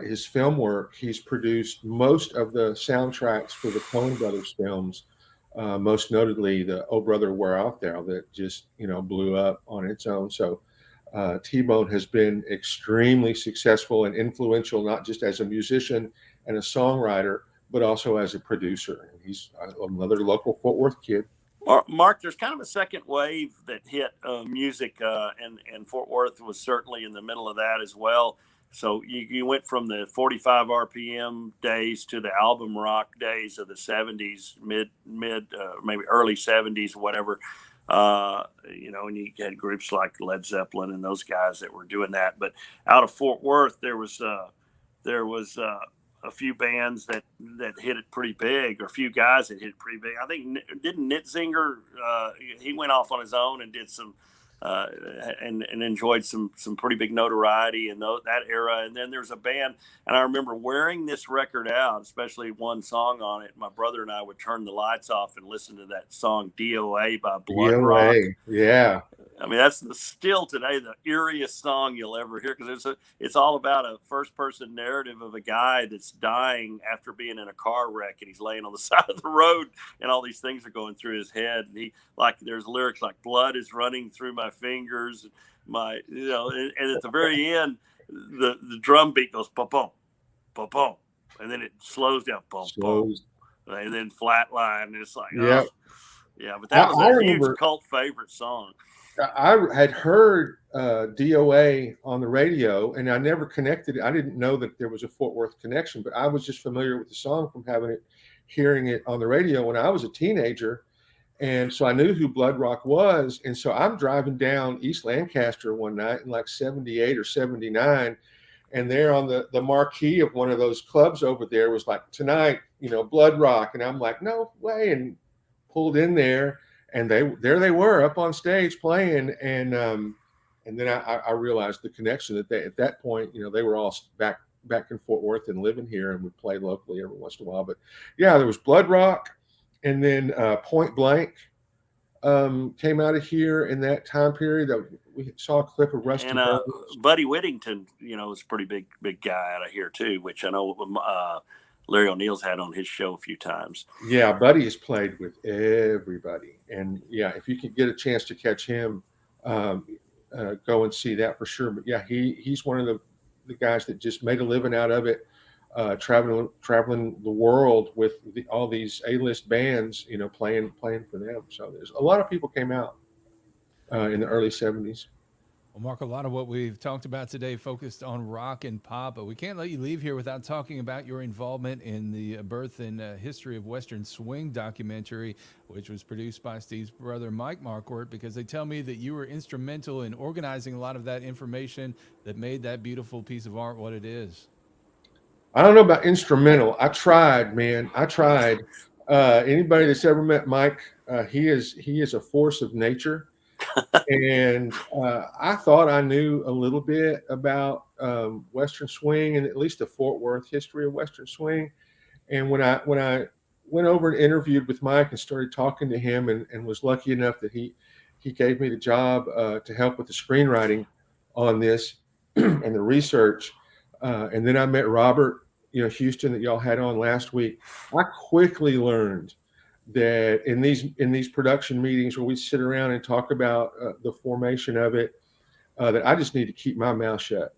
his film work, he's produced most of the soundtracks for the Coen Brothers films, most notably the Oh Brother, Where Art Thou, that just, blew up on its own. So T-Bone has been extremely successful and influential, not just as a musician and a songwriter, but also as a producer. And he's another local Fort Worth kid. Mark, there's kind of a second wave that hit music, and Fort Worth was certainly in the middle of that as well. So you went from the 45 RPM days to the album rock days of the 70s, mid maybe early 70s, whatever. And you had groups like Led Zeppelin and those guys that were doing that. But out of Fort Worth, there was a few bands that hit it pretty big, or a few guys that hit it pretty big. I think didn't Nitzinger, he went off on his own and did some and enjoyed some pretty big notoriety in that era. And then there's a band, and I remember wearing this record out, especially one song on it. My brother and I would turn the lights off and listen to that song DOA by Blood Rock. Yeah. I mean, that's still today the eeriest song you'll ever hear, because it's all about a first-person narrative of a guy that's dying after being in a car wreck, and he's laying on the side of the road, and all these things are going through his head. And there's lyrics like "blood is running through my fingers," and at the very end, the drum beat goes pum pum, pum pum, and then it slows down, pum pum, and then flatline. And it's like, yeah. Yeah, but that was a huge cult favorite song. I had heard DOA on the radio, and I never connected it. I didn't know that there was a Fort Worth connection, but I was just familiar with the song from hearing it on the radio when I was a teenager. And so I knew who Blood Rock was. And so I'm driving down East Lancaster one night in like 78 or 79. And there on the marquee of one of those clubs over there was like, tonight, Blood Rock. And I'm like, no way. And pulled in there. And there they were up on stage playing, and then I realized the connection that at that point, they were all back in Fort Worth and living here, and would play locally every once in a while. But yeah, there was Blood Rock, and then Point Blank came out of here in that time period. That we saw a clip of Rusty. And Buddy Whittington, was a pretty big guy out of here too, which I know Larry O'Neill's had on his show a few times. Yeah, Buddy has played with everybody. And yeah, if you could get a chance to catch him, go and see that for sure. But yeah, he's one of the guys that just made a living out of it, traveling the world with all these A-list bands, playing for them. So there's a lot of people came out in the early 70s. Well, Mark, a lot of what we've talked about today focused on rock and pop, but we can't let you leave here without talking about your involvement in the birth and history of Western Swing documentary, which was produced by Steve's brother, Mike Marquardt, because they tell me that you were instrumental in organizing a lot of that information that made that beautiful piece of art what it is. I don't know about instrumental. I tried, man. I tried. Anybody that's ever met Mike, he is a force of nature. And I thought I knew a little bit about Western Swing and at least the Fort Worth history of Western Swing. And when I went over and interviewed with Mike and started talking to him, and was lucky enough that he gave me the job to help with the screenwriting on this and the research. And then I met Robert, Houston, that y'all had on last week. I quickly learned that in these production meetings where we sit around and talk about the formation of it, that I just need to keep my mouth shut,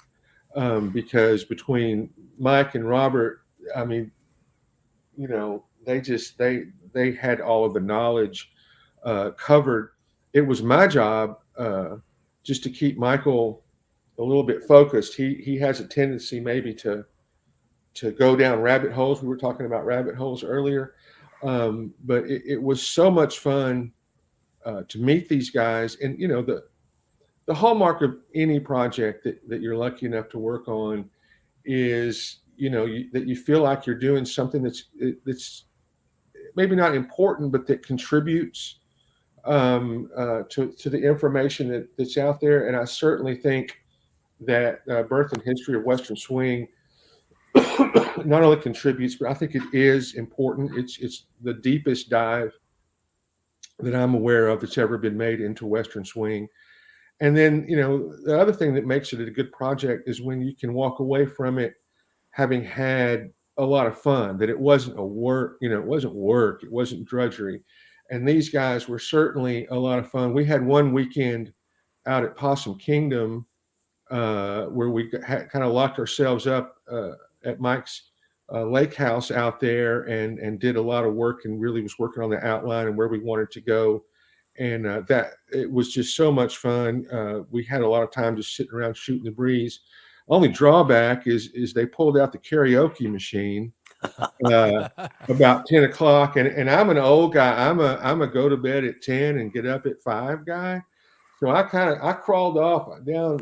because between Mike and Robert, I mean, they had all of the knowledge covered. It was my job just to keep Michael a little bit focused. He has a tendency maybe to go down rabbit holes. We were talking about rabbit holes earlier. But it was so much fun to meet these guys. And, the hallmark of any project that you're lucky enough to work on is, that you feel like you're doing something that's maybe not important, but that contributes to the information that's out there. And I certainly think that Birth and History of Western Swing not only contributes, but I think it is important. It's the deepest dive that I'm aware of that's ever been made into Western Swing. And then, the other thing that makes it a good project is when you can walk away from it having had a lot of fun, that it wasn't it wasn't work, it wasn't drudgery. And these guys were certainly a lot of fun. We had one weekend out at Possum Kingdom where we kind of locked ourselves up at Mike's lake house out there, and did a lot of work, and really was working on the outline and where we wanted to go. And that it was just so much fun. We had a lot of time just sitting around shooting the breeze. Only drawback is they pulled out the karaoke machine about 10 o'clock, and I'm an old guy. I'm a go to bed at 10 and get up at 5 guy. So I crawled off down.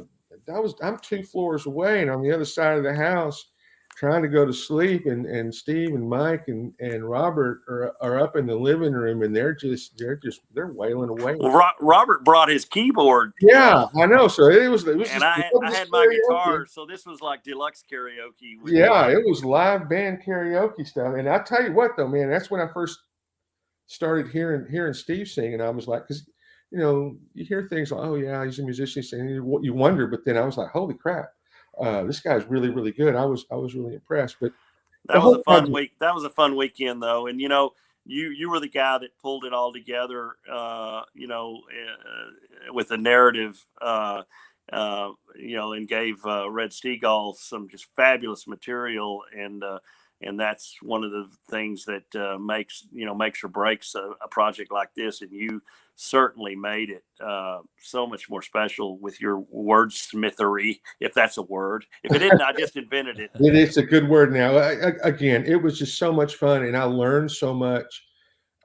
I'm 2 floors away, and on the other side of the house, trying to go to sleep. And Steve and Mike and Robert are up in the living room, and they're wailing away. Well, Robert brought his keyboard. Yeah, I know. So it was. And just, I had my guitar, so this was like deluxe karaoke. Yeah, it was live band karaoke stuff. And I tell you what, though, man, that's when I first started hearing Steve sing, and I was like, because you hear things like, oh yeah, he's a musician singing, you wonder, but then I was like, holy crap, this guy's really, really good. I was really impressed. But that was a fun week. That was a fun weekend, though, and you were the guy that pulled it all together, with a narrative, and gave Red Steagall some just fabulous material, and that's one of the things that makes or breaks a project like this. And you certainly made it so much more special with your wordsmithery, if that's a word. If it isn't, I just invented it. It's a good word now. Again, it was just so much fun, and I learned so much.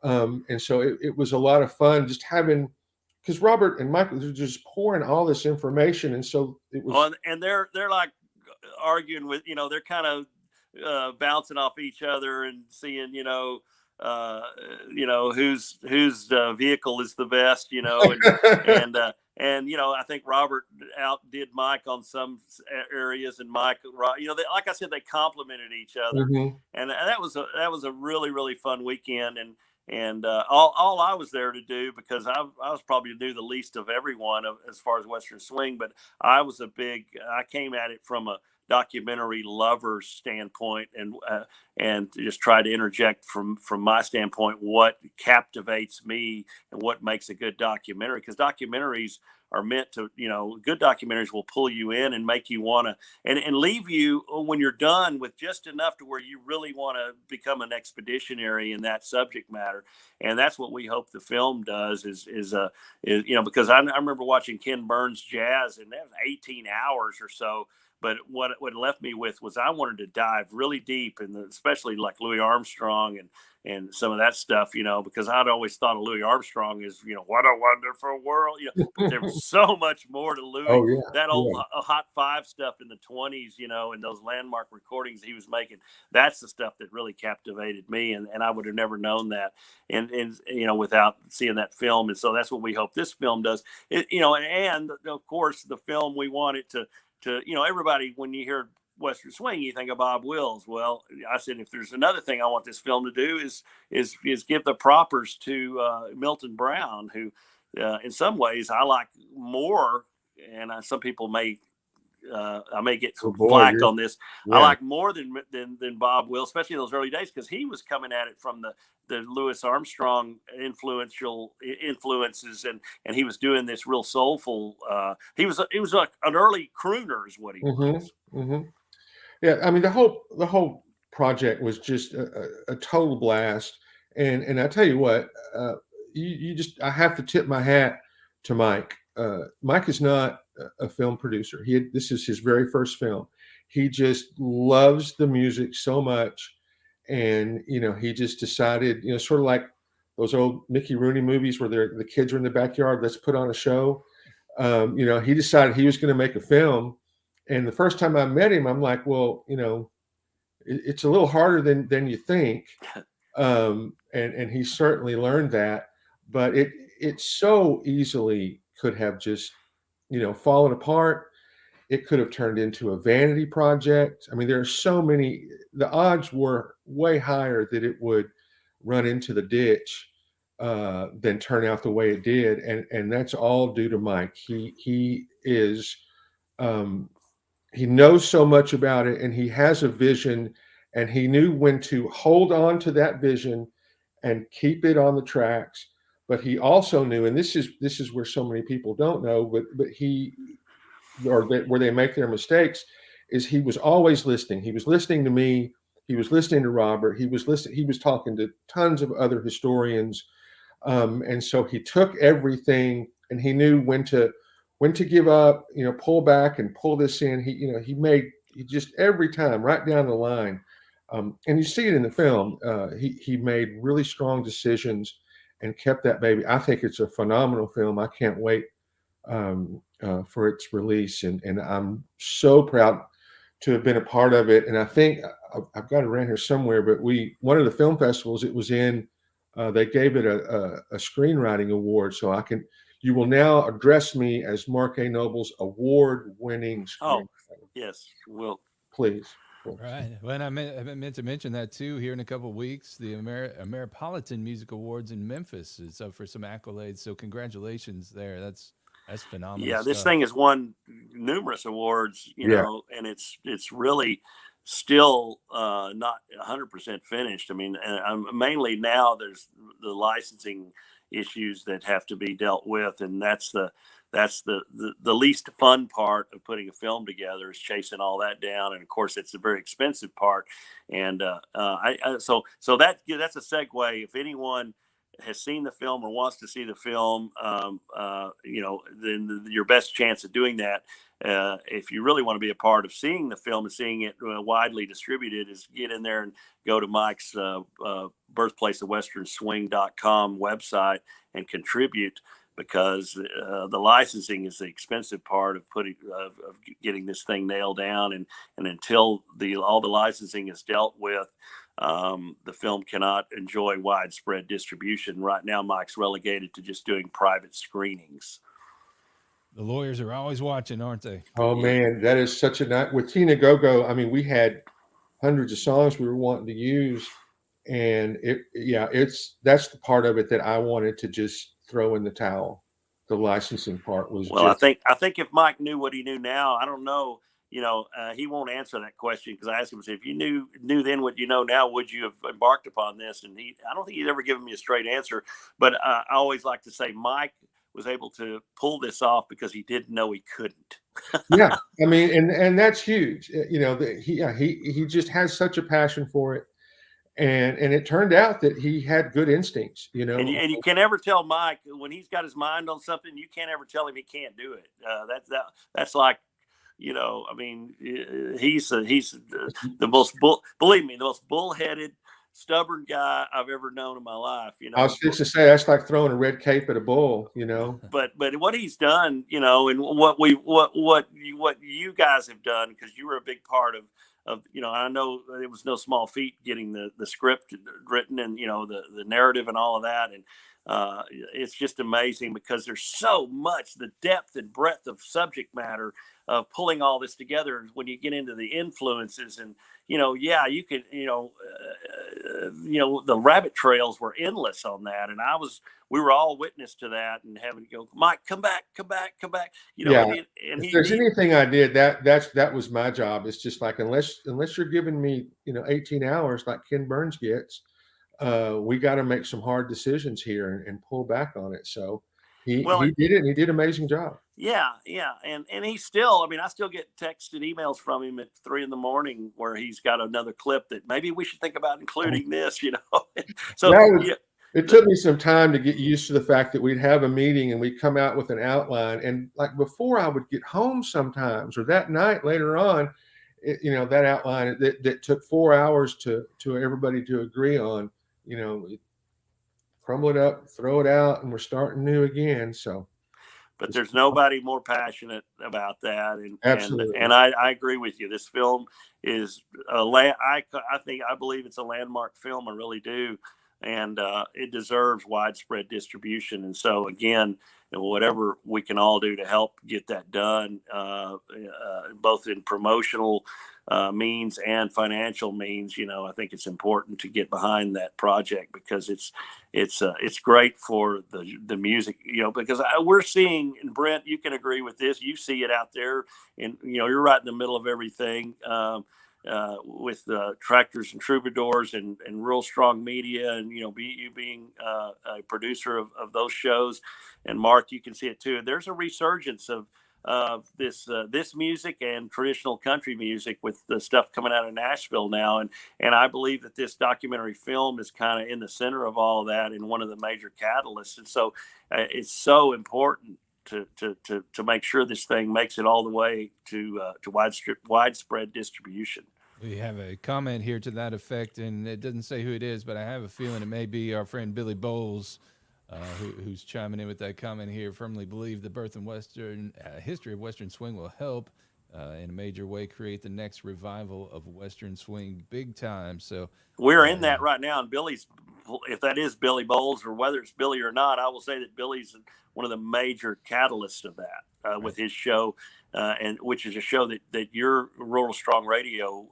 And so it was a lot of fun just having, because Robert and Michael were just pouring all this information, and so it was. Well, and they're like arguing with, they're kind of bouncing off each other and seeing, whose vehicle is the best, and I think Robert outdid Mike on some areas, and Mike, like I said, they complimented each other, Mm-hmm. and that was a really, really fun weekend. And all I was there to do, because I was probably to do the least of everyone as far as Western Swing, but I came at it from a documentary lover's standpoint, and just try to interject from my standpoint what captivates me and what makes a good documentary, because documentaries are meant to, good documentaries will pull you in and make you want to, and leave you when you're done with just enough to where you really want to become an expeditionary in that subject matter. And that's what we hope the film does is because I remember watching Ken Burns Jazz, and that was 18 hours or so. But what it left me with was I wanted to dive really deep in especially like Louis Armstrong and some of that stuff, because I'd always thought of Louis Armstrong as, what a wonderful world, but there was so much more to Louis. Oh, yeah. That old Hot Five stuff in the 20s, and those landmark recordings he was making, that's the stuff that really captivated me. And I would have never known that and without seeing that film. And so that's what we hope this film does. And of course, the film, we want it to everybody, when you hear Western Swing, you think of Bob Wills. Well, I said, if there's another thing I want this film to do is give the propers to Milton Brown, who in some ways I like more, and some people may I may get flacked on this. Yeah. I like more than Bob Wills, especially in those early days, because he was coming at it from the Louis Armstrong influences, and he was doing this real soulful. He was like an early crooner, is what he was. Mm-hmm. Yeah, I mean the whole project was just a total blast, and I tell you what, I have to tip my hat to Mike. Mike is not a film producer. This is his very first film. He just loves the music so much, and he just decided, sort of like those old Mickey Rooney movies where the kids are in the backyard. Let's put on a show. He decided he was going to make a film. And the first time I met him, I'm like, well, it's a little harder than you think. And he certainly learned that, but it so easily could have just, fallen apart. It could have turned into a vanity project. I mean, there are so many, the odds were way higher that it would run into the ditch than turn out the way it did. And that's all due to Mike. He is, he knows so much about it, and he has a vision, and he knew when to hold on to that vision and keep it on the tracks. But he also knew, and this is where so many people don't know, but where they make their mistakes, is he was always listening. He was listening to me. He was listening to Robert. He was talking to tons of other historians, and so he took everything, and he knew when to give up, pull back and pull this in. He just every time right down the line. And you see it in the film. He made really strong decisions and kept that baby. I think it's a phenomenal film. I can't wait for its release. And I'm so proud to have been a part of it. And I think I've got it around here somewhere, but one of the film festivals it was in, they gave it a screenwriting award. So you will now address me as Mark A. Noble's award-winning screenwriter. Oh, yes, will. Please. Right. Well, I meant to mention that too. Here in a couple of weeks, the Ameripolitan Music Awards in Memphis is up for some accolades. So congratulations there. That's phenomenal. Yeah, stuff. This thing has won numerous awards, and it's really still not 100% finished. I mean, mainly now there's the licensing issues that have to be dealt with, and that's the least fun part of putting a film together, is chasing all that down. And of course, it's a very expensive part. And so that's a segue. If anyone has seen the film or wants to see the film, then your best chance of doing that, if you really want to be a part of seeing the film and seeing it widely distributed, is get in there and go to Mike's Birthplace of Western Swing.com website and contribute, because the licensing is the expensive part of getting this thing nailed down, and until all the licensing is dealt with, the film cannot enjoy widespread distribution. Right now, Mike's relegated to just doing private screenings. The lawyers are always watching, aren't they? Oh man, that is such a night with Tina Go-Go. I mean, we had hundreds of songs we were wanting to use, and that's the part of it that I wanted to just throw in the towel. The licensing part was. Well, I think if Mike knew what he knew now, I don't know he won't answer that question, because I asked him, if you knew then what you know now, would you have embarked upon this? And I don't think he'd ever given me a straight answer. But I always like to say Mike was able to pull this off because he didn't know he couldn't. Yeah, I mean, and that's huge. He just has such a passion for it, and it turned out that he had good instincts. And you can never tell Mike when he's got his mind on something. You can't ever tell him he can't do it. That's like, I mean, he's the most believe me, the most bullheaded, stubborn guy I've ever known in my life. I was fixing to say that's like throwing a red cape at a bull. But what he's done, and what you guys have done, because you were a big part of, I know it was no small feat getting the script written, and the narrative and all of that, and it's just amazing because there's so much, the depth and breadth of subject matter of pulling all this together when you get into the influences. And you could the rabbit trails were endless on that, and we were all witness to that, and having to go, Mike, come back. If there's anything I did, that was my job. It's just like, unless you're giving me 18 hours like Ken Burns gets, we got to make some hard decisions here and pull back on it. So he did it, and he did an amazing job. Yeah. And he's still, I still get texts and emails from him at 3 a.m. where he's got another clip that maybe we should think about including this, So it took me some time to get used to the fact that we'd have a meeting and we'd come out with an outline. And like before I would get home sometimes, or that night later on, that outline that took 4 hours to everybody to agree on, crumble it up, throw it out, and we're starting new again. So. But there's nobody more passionate about that, Absolutely. And I agree with you. This film is I believe it's a landmark film. I really do, and it deserves widespread distribution. And so again, whatever we can all do to help get that done, both in promotional means and financial means, I think it's important to get behind that project, because it's great for the music, because we're seeing, and Brent, you can agree with this, you see it out there, and you're right in the middle of everything, with Tractors and Troubadours and Real Strong Media, and you being a producer of those shows, and Mark, you can see it too. There's a resurgence of this music and traditional country music with the stuff coming out of Nashville now, and I believe that this documentary film is kind of in the center of all of that, and one of the major catalysts. And so it's so important to make sure this thing makes it all the way to widespread distribution. We have a comment here to that effect, and it doesn't say who it is, but I have a feeling it may be our friend Billy Bowles, who's chiming in with that comment here. Firmly believe the birth and Western history of Western swing will help in a major way create the next revival of Western swing big time. So we're in that right now, and Billy's, if that is Billy Bowles or whether it's Billy or not, I will say that Billy's one of the major catalysts of that with his show, and which is a show that your Rural Strong Radio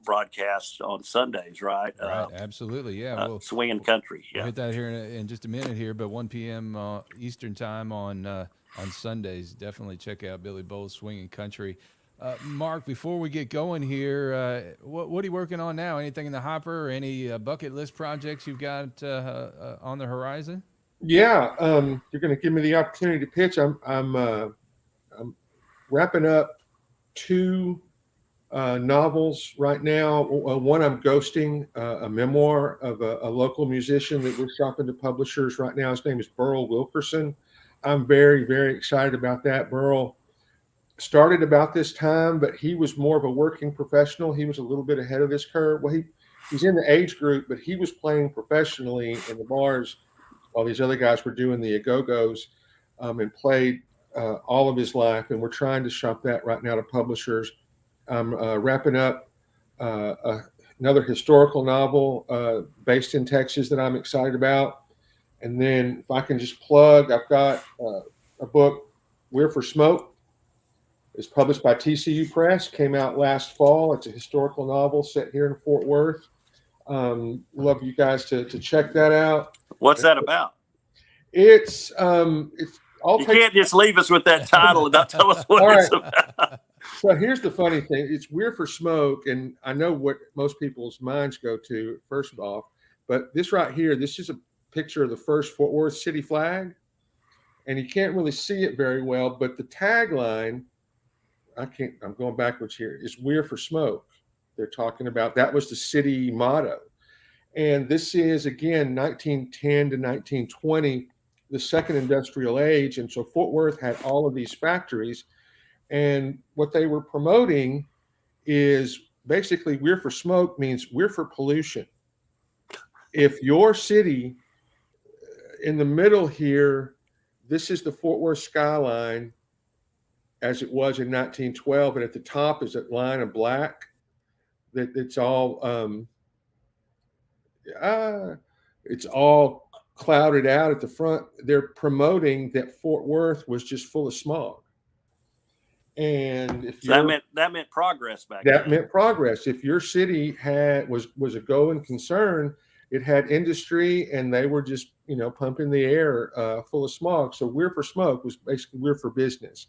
broadcasts on Sundays, right? Right, absolutely, yeah. Swinging country. Yeah, we'll hit that here in just a minute here, but 1 p.m. Eastern time on Sundays. Definitely check out Billy Bowles' Swinging Country. Mark, before we get going here, what are you working on now? Anything in the hopper, or any bucket list projects you've got on the horizon? Yeah, you're going to give me the opportunity to pitch. I'm wrapping up 2 novels right now. One, I'm ghosting a memoir of a local musician that we're shopping to publishers right now. His name is Burl Wilkerson. I'm very, very excited about that. Burl started about this time, but he was more of a working professional. He was a little bit ahead of this curve. Well, he's in the age group, but he was playing professionally in the bars while these other guys were doing the go-go's, and played all of his life. And we're trying to shop that right now to publishers. I'm wrapping up another historical novel based in Texas that I'm excited about. And then if I can just plug, I've got a book, We're for Smoke. It's published by TCU Press, came out last fall. It's a historical novel set here in Fort Worth. Love you guys to check that out. What's that about? It's you can't just leave us with that title and not tell us what it's about. So here's the funny thing. It's We're for Smoke, and I know what most people's minds go to first off, but this right here, this is a picture of the first Fort Worth city flag, and you can't really see it very well, but the tagline, I'm going backwards here, is We're for Smoke. They're talking about, that was the city motto. And this is, again, 1910 to 1920, the second industrial age. And so Fort Worth had all of these factories. And what they were promoting is basically We're for Smoke means we're for pollution. If your city, in the middle here, this is the Fort Worth skyline as it was in 1912. And at the top is that line of black that it's all clouded out at the front. They're promoting that Fort Worth was just full of smog. And if so that meant progress back then. That meant progress. If your city was a going concern, it had industry, and they were just pumping the air full of smog. So We're for Smoke was basically we're for business.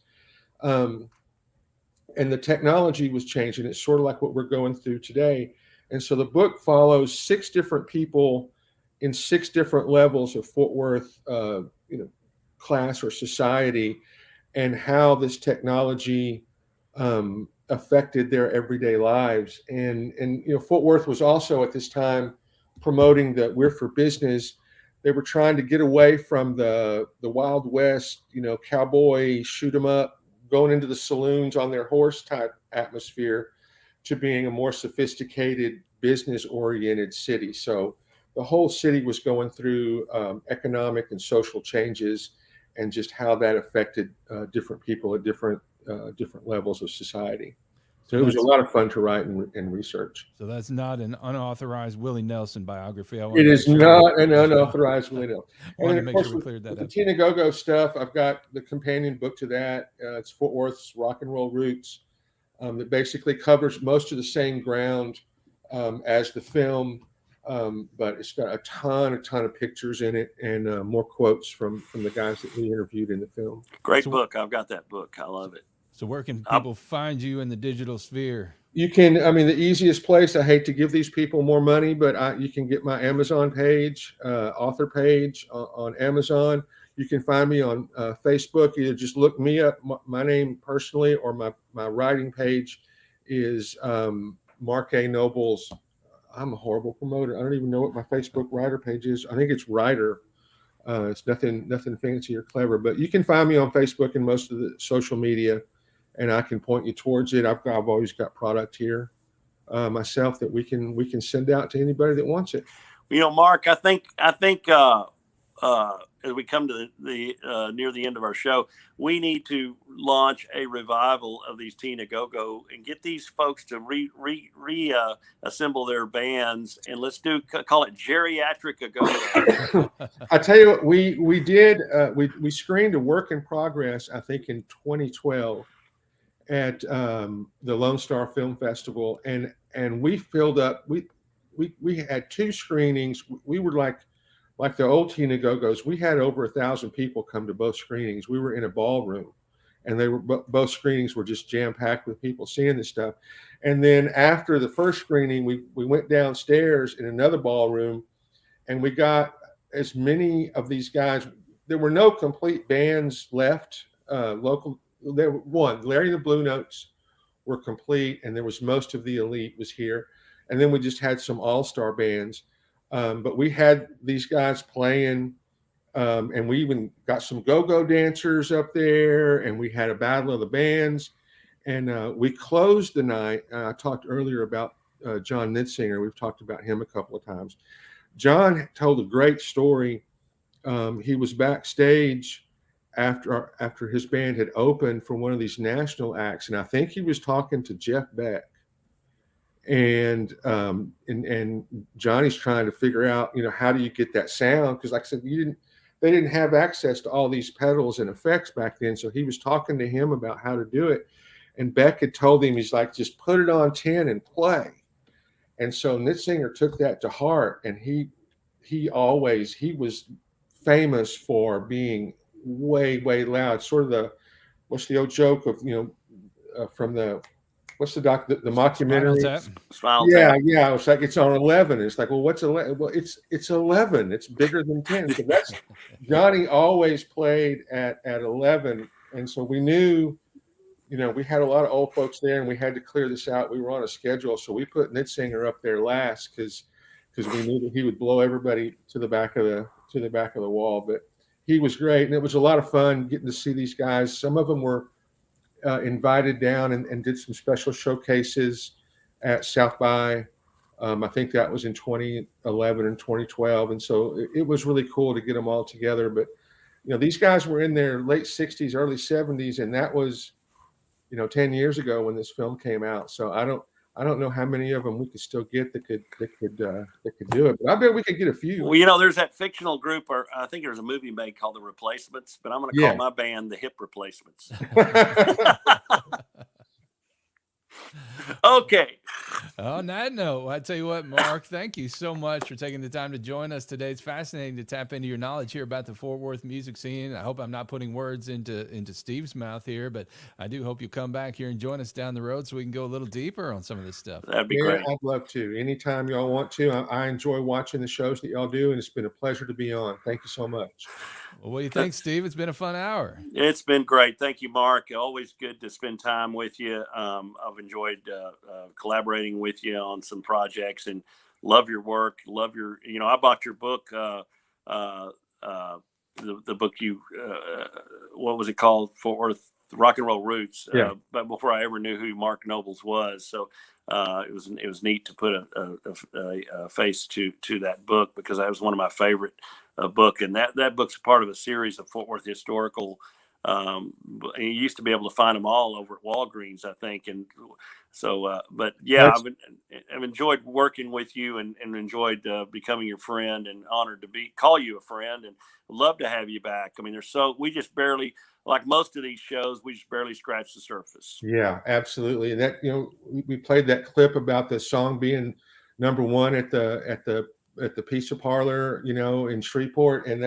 And the technology was changing. It's sort of like what we're going through today. And so the book follows 6 different people in 6 different levels of Fort Worth, class or society, and how this technology affected their everyday lives. And Fort Worth was also at this time promoting that We're for Business. They were trying to get away from the Wild West, cowboy shoot 'em up, going into the saloons on their horse type atmosphere, to being a more sophisticated, business-oriented city. So the whole city was going through economic and social changes, and just how that affected different people at different levels of society. So it was a lot of fun to write and research. So that's not an unauthorized Willie Nelson biography. It is not an unauthorized Willie Nelson. And of course, we cleared that with up. the Tina Go-Go stuff, I've got the companion book to that. It's Fort Worth's Rock and Roll Roots. That basically covers most of the same ground as the film, but it's got a ton of pictures in it, and more quotes from the guys that we interviewed in the film. Great book. I've got that book. I love it. So where can people find you in the digital sphere? You can, the easiest place, I hate to give these people more money, but you can get my Amazon page, author page on Amazon. You can find me on Facebook. Either just look me up, my name personally, or my writing page is Mark A. Noble's. I'm a horrible promoter. I don't even know what my Facebook writer page is. I think it's Writer. It's nothing fancy or clever, but you can find me on Facebook and most of the social media, and I can point you towards it. I've always got product here myself that we can send out to anybody that wants it. Mark, I think as we come to the near the end of our show, we need to launch a revival of these Tina Go-Go and get these folks to reassemble their bands, and let's call it geriatric go-go. I tell you what, we did. We screened a work in progress, I think, in 2012 at the Lone Star Film Festival, and we filled up. We had 2 screenings. We were like the old Tina Go-Go's. We had over 1,000 people come to both screenings. We were in a ballroom, and they were both screenings were just jam-packed with people seeing this stuff. And then after the first screening, we went downstairs in another ballroom, and we got as many of these guys. There were no complete bands left. Local, there one, Larry and the Blue Notes were complete, and there was most of the elite was here. And then we just had some all-star bands. But we had these guys playing, and we even got some go-go dancers up there, and we had a battle of the bands. And we closed the night. I talked earlier about John Nitzinger. We've talked about him a couple of times. John told a great story. He was backstage after his band had opened for one of these national acts, and I think he was talking to Jeff Beck. And Johnny's trying to figure out, how do you get that sound? Because like I said, they didn't have access to all these pedals and effects back then. So he was talking to him about how to do it. And Beck had told him, he's like, just put it on 10 and play. And so Nitzinger took that to heart, and he was famous for being way, way loud. Sort of what's the old joke of, from the what's the Spinal mockumentary? Tap. Spinal Yeah, Tap. yeah. It's like it's on 11. It's like, well, what's 11? Well, it's 11. It's bigger than 10. So that's Johnny always played at 11, and so we knew, we had a lot of old folks there, and we had to clear this out. We were on a schedule, so we put Nit Singer up there last because we knew that he would blow everybody to the back of the wall. But he was great, and it was a lot of fun getting to see these guys. Some of them were invited down and did some special showcases at South by. I think that was in 2011 and 2012, and so it was really cool to get them all together. But these guys were in their late 60s, early 70s, and that was 10 years ago when this film came out. So I don't know how many of them we could still get that could do it, but I bet we could get a few. Well, there's that fictional group, or I think there's a movie made called The Replacements, but I'm going to call my band the Hip Replacements. Okay. On that note, I tell you what, Mark, thank you so much for taking the time to join us today. It's fascinating to tap into your knowledge here about the Fort Worth music scene. I hope I'm not putting words into Steve's mouth here, but I do hope you'll come back here and join us down the road so we can go a little deeper on some of this stuff. That'd be great. I'd love to. Anytime y'all want to. I enjoy watching the shows that y'all do, and it's been a pleasure to be on. Thank you so much. Well, what do you think, Steve? It's been a fun hour. It's been great. Thank you, Mark. Always good to spend time with you. I've enjoyed collaborating with you on some projects and love your work. Love your, I bought your book, the book what was it called? Fort Worth Rock and Roll Roots. Yeah. But before I ever knew who Mark Nobles was. So it was neat to put a face to that book, because that was one of my favorite book, and that book's a part of a series of Fort Worth historical. You used to be able to find them all over at Walgreens, I think, and so. But yeah, I've enjoyed working with you and enjoyed becoming your friend, and honored to call you a friend, and love to have you back. I mean, we just barely, like most of these shows, we just barely scratched the surface. Yeah, absolutely. And that we played that clip about the song being number one at the pizza parlor, in Shreveport, and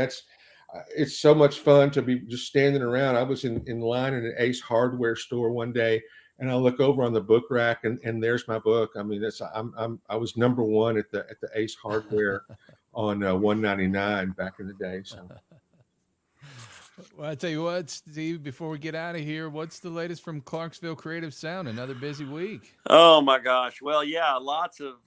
it's so much fun to be just standing around. I was in line in an Ace Hardware store one day, and I look over on the book rack, and there's my book. I mean, I was number one at the Ace Hardware on 199 back in the day. So. Well, I tell you what, Steve, before we get out of here, what's the latest from Clarksville Creative Sound? Another busy week. Oh my gosh. Well, yeah, lots of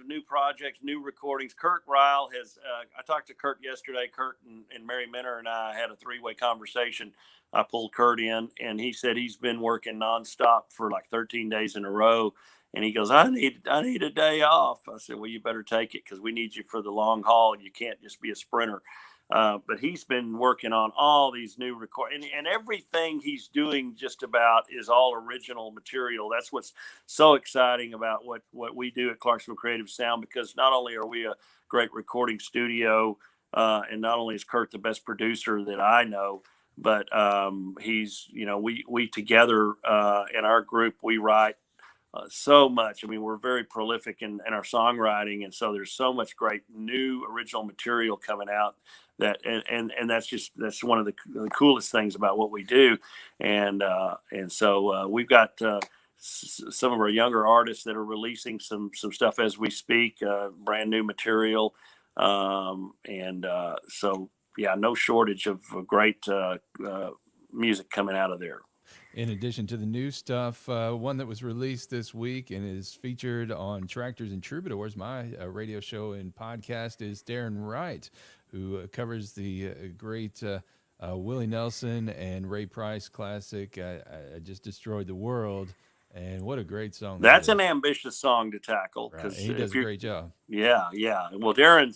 new projects, new recordings. Kurt Ryle has, I talked to Kurt yesterday. Kurt and Mary Minner and I had a 3-way conversation. I pulled Kurt in, and he said he's been working nonstop for like 13 days in a row. And he goes, I need a day off. I said, well, you better take it, because we need you for the long haul. You can't just be a sprinter. But he's been working on all these new and everything he's doing just about is all original material. That's what's so exciting about what we do at Clarksville Creative Sound, because not only are we a great recording studio, and not only is Kurt the best producer that I know, but he's, we together in our group, we write so much. I mean, we're very prolific in our songwriting, and so there's so much great new original material coming out that, and that's one of the coolest things about what we do. And so we've got some of our younger artists that are releasing some stuff as we speak, brand new material. So yeah, no shortage of great music coming out of there. In addition to the new stuff, one that was released this week and is featured on Tractors and Troubadours, my radio show and podcast, is Darren Wright, who covers the great Willie Nelson and Ray Price classic, I Just Destroyed the World. And what a great song. That's an ambitious song to tackle. Right. He does a great job. Yeah, yeah. Well, Darren,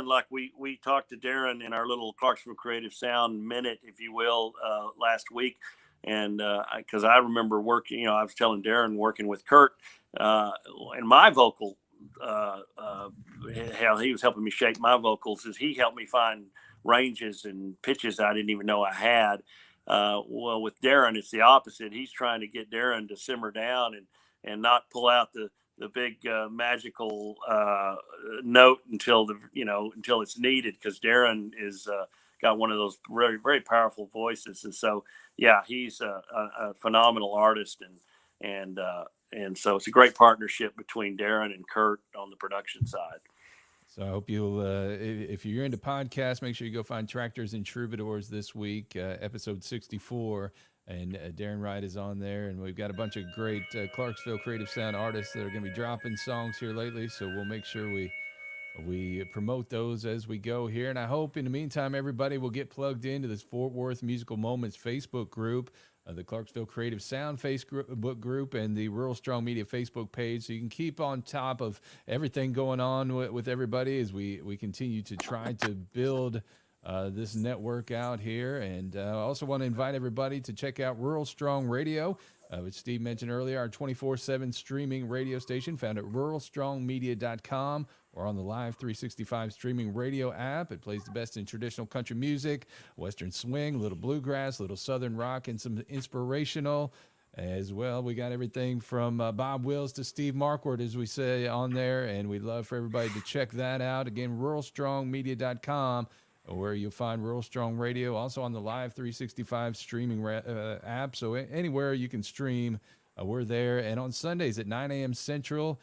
like we talked to Darren in our little Clarksville Creative Sound minute, if you will, last week. And because I remember working, I was telling Darren, working with Kurt and my vocal, how he was helping me shape my vocals, is he helped me find ranges and pitches I didn't even know I had. Well, with Darren, it's the opposite. He's trying to get Darren to simmer down and not pull out the big magical note until it's needed, because Darren is got one of those very, very powerful voices. And so, yeah, he's a phenomenal artist, and so it's a great partnership between Darren and Kurt on the production side. So I hope you'll, if you're into podcasts, make sure you go find Tractors and Troubadours this week, episode 64. And Darren Wright is on there. And we've got a bunch of great Clarksville Creative Sound artists that are going to be dropping songs here lately. So we'll make sure we promote those as we go here. And I hope in the meantime, everybody will get plugged into this Fort Worth Musical Moments Facebook group, the Clarksville Creative Sound Facebook group, and the Rural Strong Media Facebook page, so you can keep on top of everything going on with everybody as we continue to try to build this network out here. And I also want to invite everybody to check out Rural Strong Radio, which Steve mentioned earlier, our 24/7 streaming radio station found at ruralstrongmedia.com or on the Live 365 streaming radio app. It plays the best in traditional country music, western swing, a little bluegrass, a little southern rock, and some inspirational as well. We got everything from Bob Wills to Steve Marquardt, as we say, on there, and we'd love for everybody to check that out. Again, ruralstrongmedia.com, where you'll find Rural Strong Radio, also on the Live 365 streaming app. So anywhere you can stream, we're there. And on Sundays at 9 a.m. Central,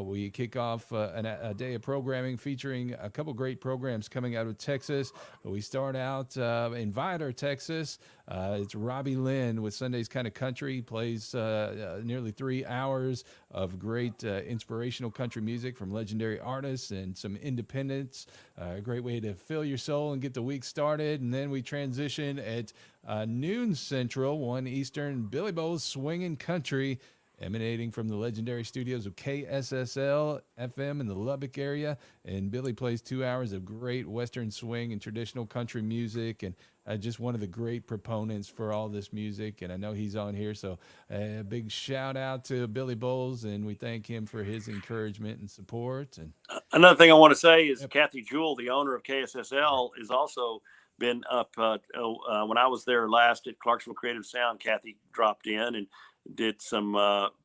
we kick off a day of programming featuring a couple great programs coming out of Texas. We start out in Vidor, Texas. It's Robbie Lynn with Sunday's Kind of Country. He plays nearly 3 hours of great inspirational country music from legendary artists and some independents. A great way to fill your soul and get the week started. And then we transition at noon Central, 1 Eastern, Billy Bowles Swingin' Country, emanating from the legendary studios of KSSL FM in the Lubbock area. And Billy plays 2 hours of great Western swing and traditional country music, and just one of the great proponents for all this music. And I know he's on here, so a big shout out to Billy Bowles, and we thank him for his encouragement and support. And another thing I want to say is Kathy Jewell, the owner of KSSL, is also been up when I was there last at Clarksville Creative Sound. Kathy dropped in and did some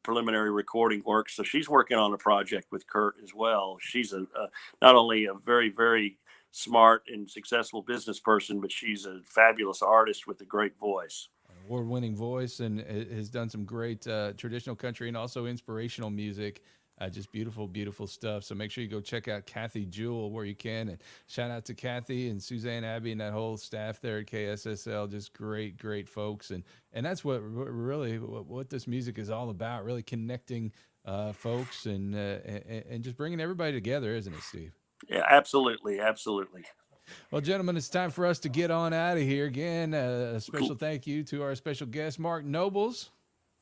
preliminary recording work, so she's working on a project with Kurt as well. She's not only a very, very smart and successful business person, but she's a fabulous artist with a great voice. Award-winning voice, and has done some great traditional country and also inspirational music. Just beautiful, beautiful stuff. So make sure you go check out Kathy Jewell where you can. And shout out to Kathy and Suzanne Abbey and that whole staff there at KSSL. Just great, great folks. And that's what really what this music is all about, really connecting folks and just bringing everybody together, isn't it, Steve? Yeah, absolutely. Absolutely. Well, gentlemen, it's time for us to get on out of here. Again, a special thank you to our special guest, Mark Nobles.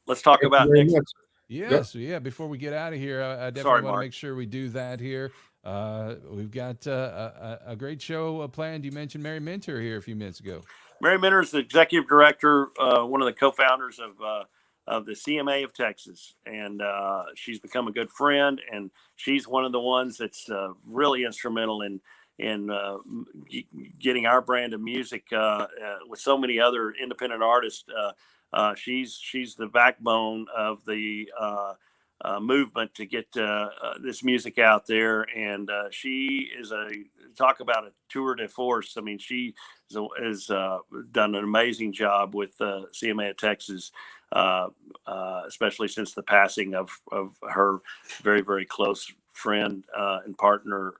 Let's talk about next. Yes, yeah. Before we get out of here, I definitely want to make sure we do that here. We've got a great show planned. You mentioned Mary Minter here a few minutes ago. Mary Minter is the executive director, one of the co-founders of the CMA of Texas, and she's become a good friend. And she's one of the ones that's really instrumental in getting our brand of music with so many other independent artists. She's the backbone of the movement to get this music out there, and she is talk about a tour de force. I mean, she has done an amazing job with CMA of Texas, especially since the passing of her very, very close friend and partner.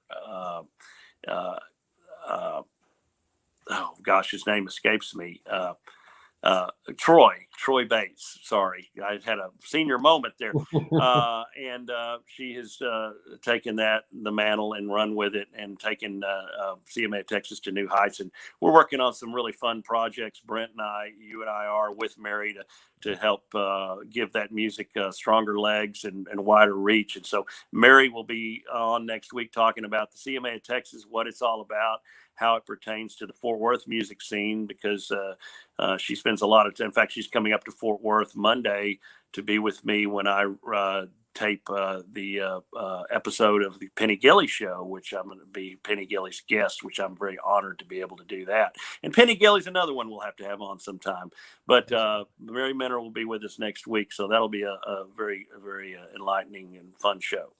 Oh gosh, his name escapes me. Troy Bates. Sorry, I had a senior moment there. And she has taken the mantle and run with it, and taken CMA Texas to new heights. And we're working on some really fun projects. Brent and you and I are with Mary to help give that music stronger legs and wider reach. And so Mary will be on next week talking about the CMA of Texas, what it's all about, how it pertains to the Fort Worth music scene, because she spends a lot of time. In fact, she's coming up to Fort Worth Monday to be with me when I tape the episode of the Penny Gilly Show, which I'm going to be Penny Gilly's guest, which I'm very honored to be able to do that. And Penny Gilly's another one we'll have to have on sometime. But Mary Minter will be with us next week, so that'll be a very, very enlightening and fun show.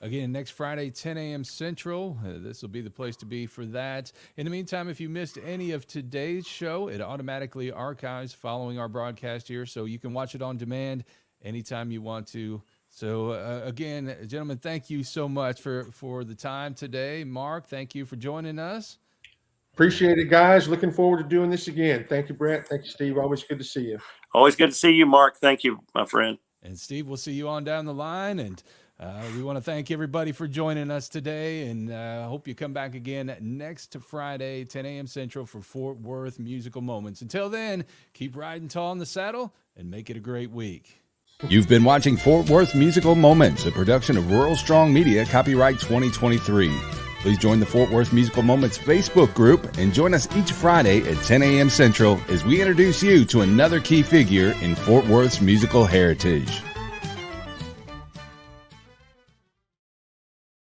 Again, next Friday, 10 a.m. Central. This will be the place to be for that. In the meantime, if you missed any of today's show, it automatically archives following our broadcast here, so you can watch it on demand anytime you want to. So, again, gentlemen, thank you so much for the time today. Mark, thank you for joining us. Appreciate it, guys. Looking forward to doing this again. Thank you, Brett. Thank you, Steve. Always good to see you. Always good to see you, Mark. Thank you, my friend. And Steve, we'll see you on down the line. And we want to thank everybody for joining us today. And I hope you come back again next Friday, 10 a.m. Central for Fort Worth Musical Moments. Until then, keep riding tall in the saddle and make it a great week. You've been watching Fort Worth Musical Moments, a production of Rural Strong Media, copyright 2023. Please join the Fort Worth Musical Moments Facebook group and join us each Friday at 10 a.m. Central as we introduce you to another key figure in Fort Worth's musical heritage.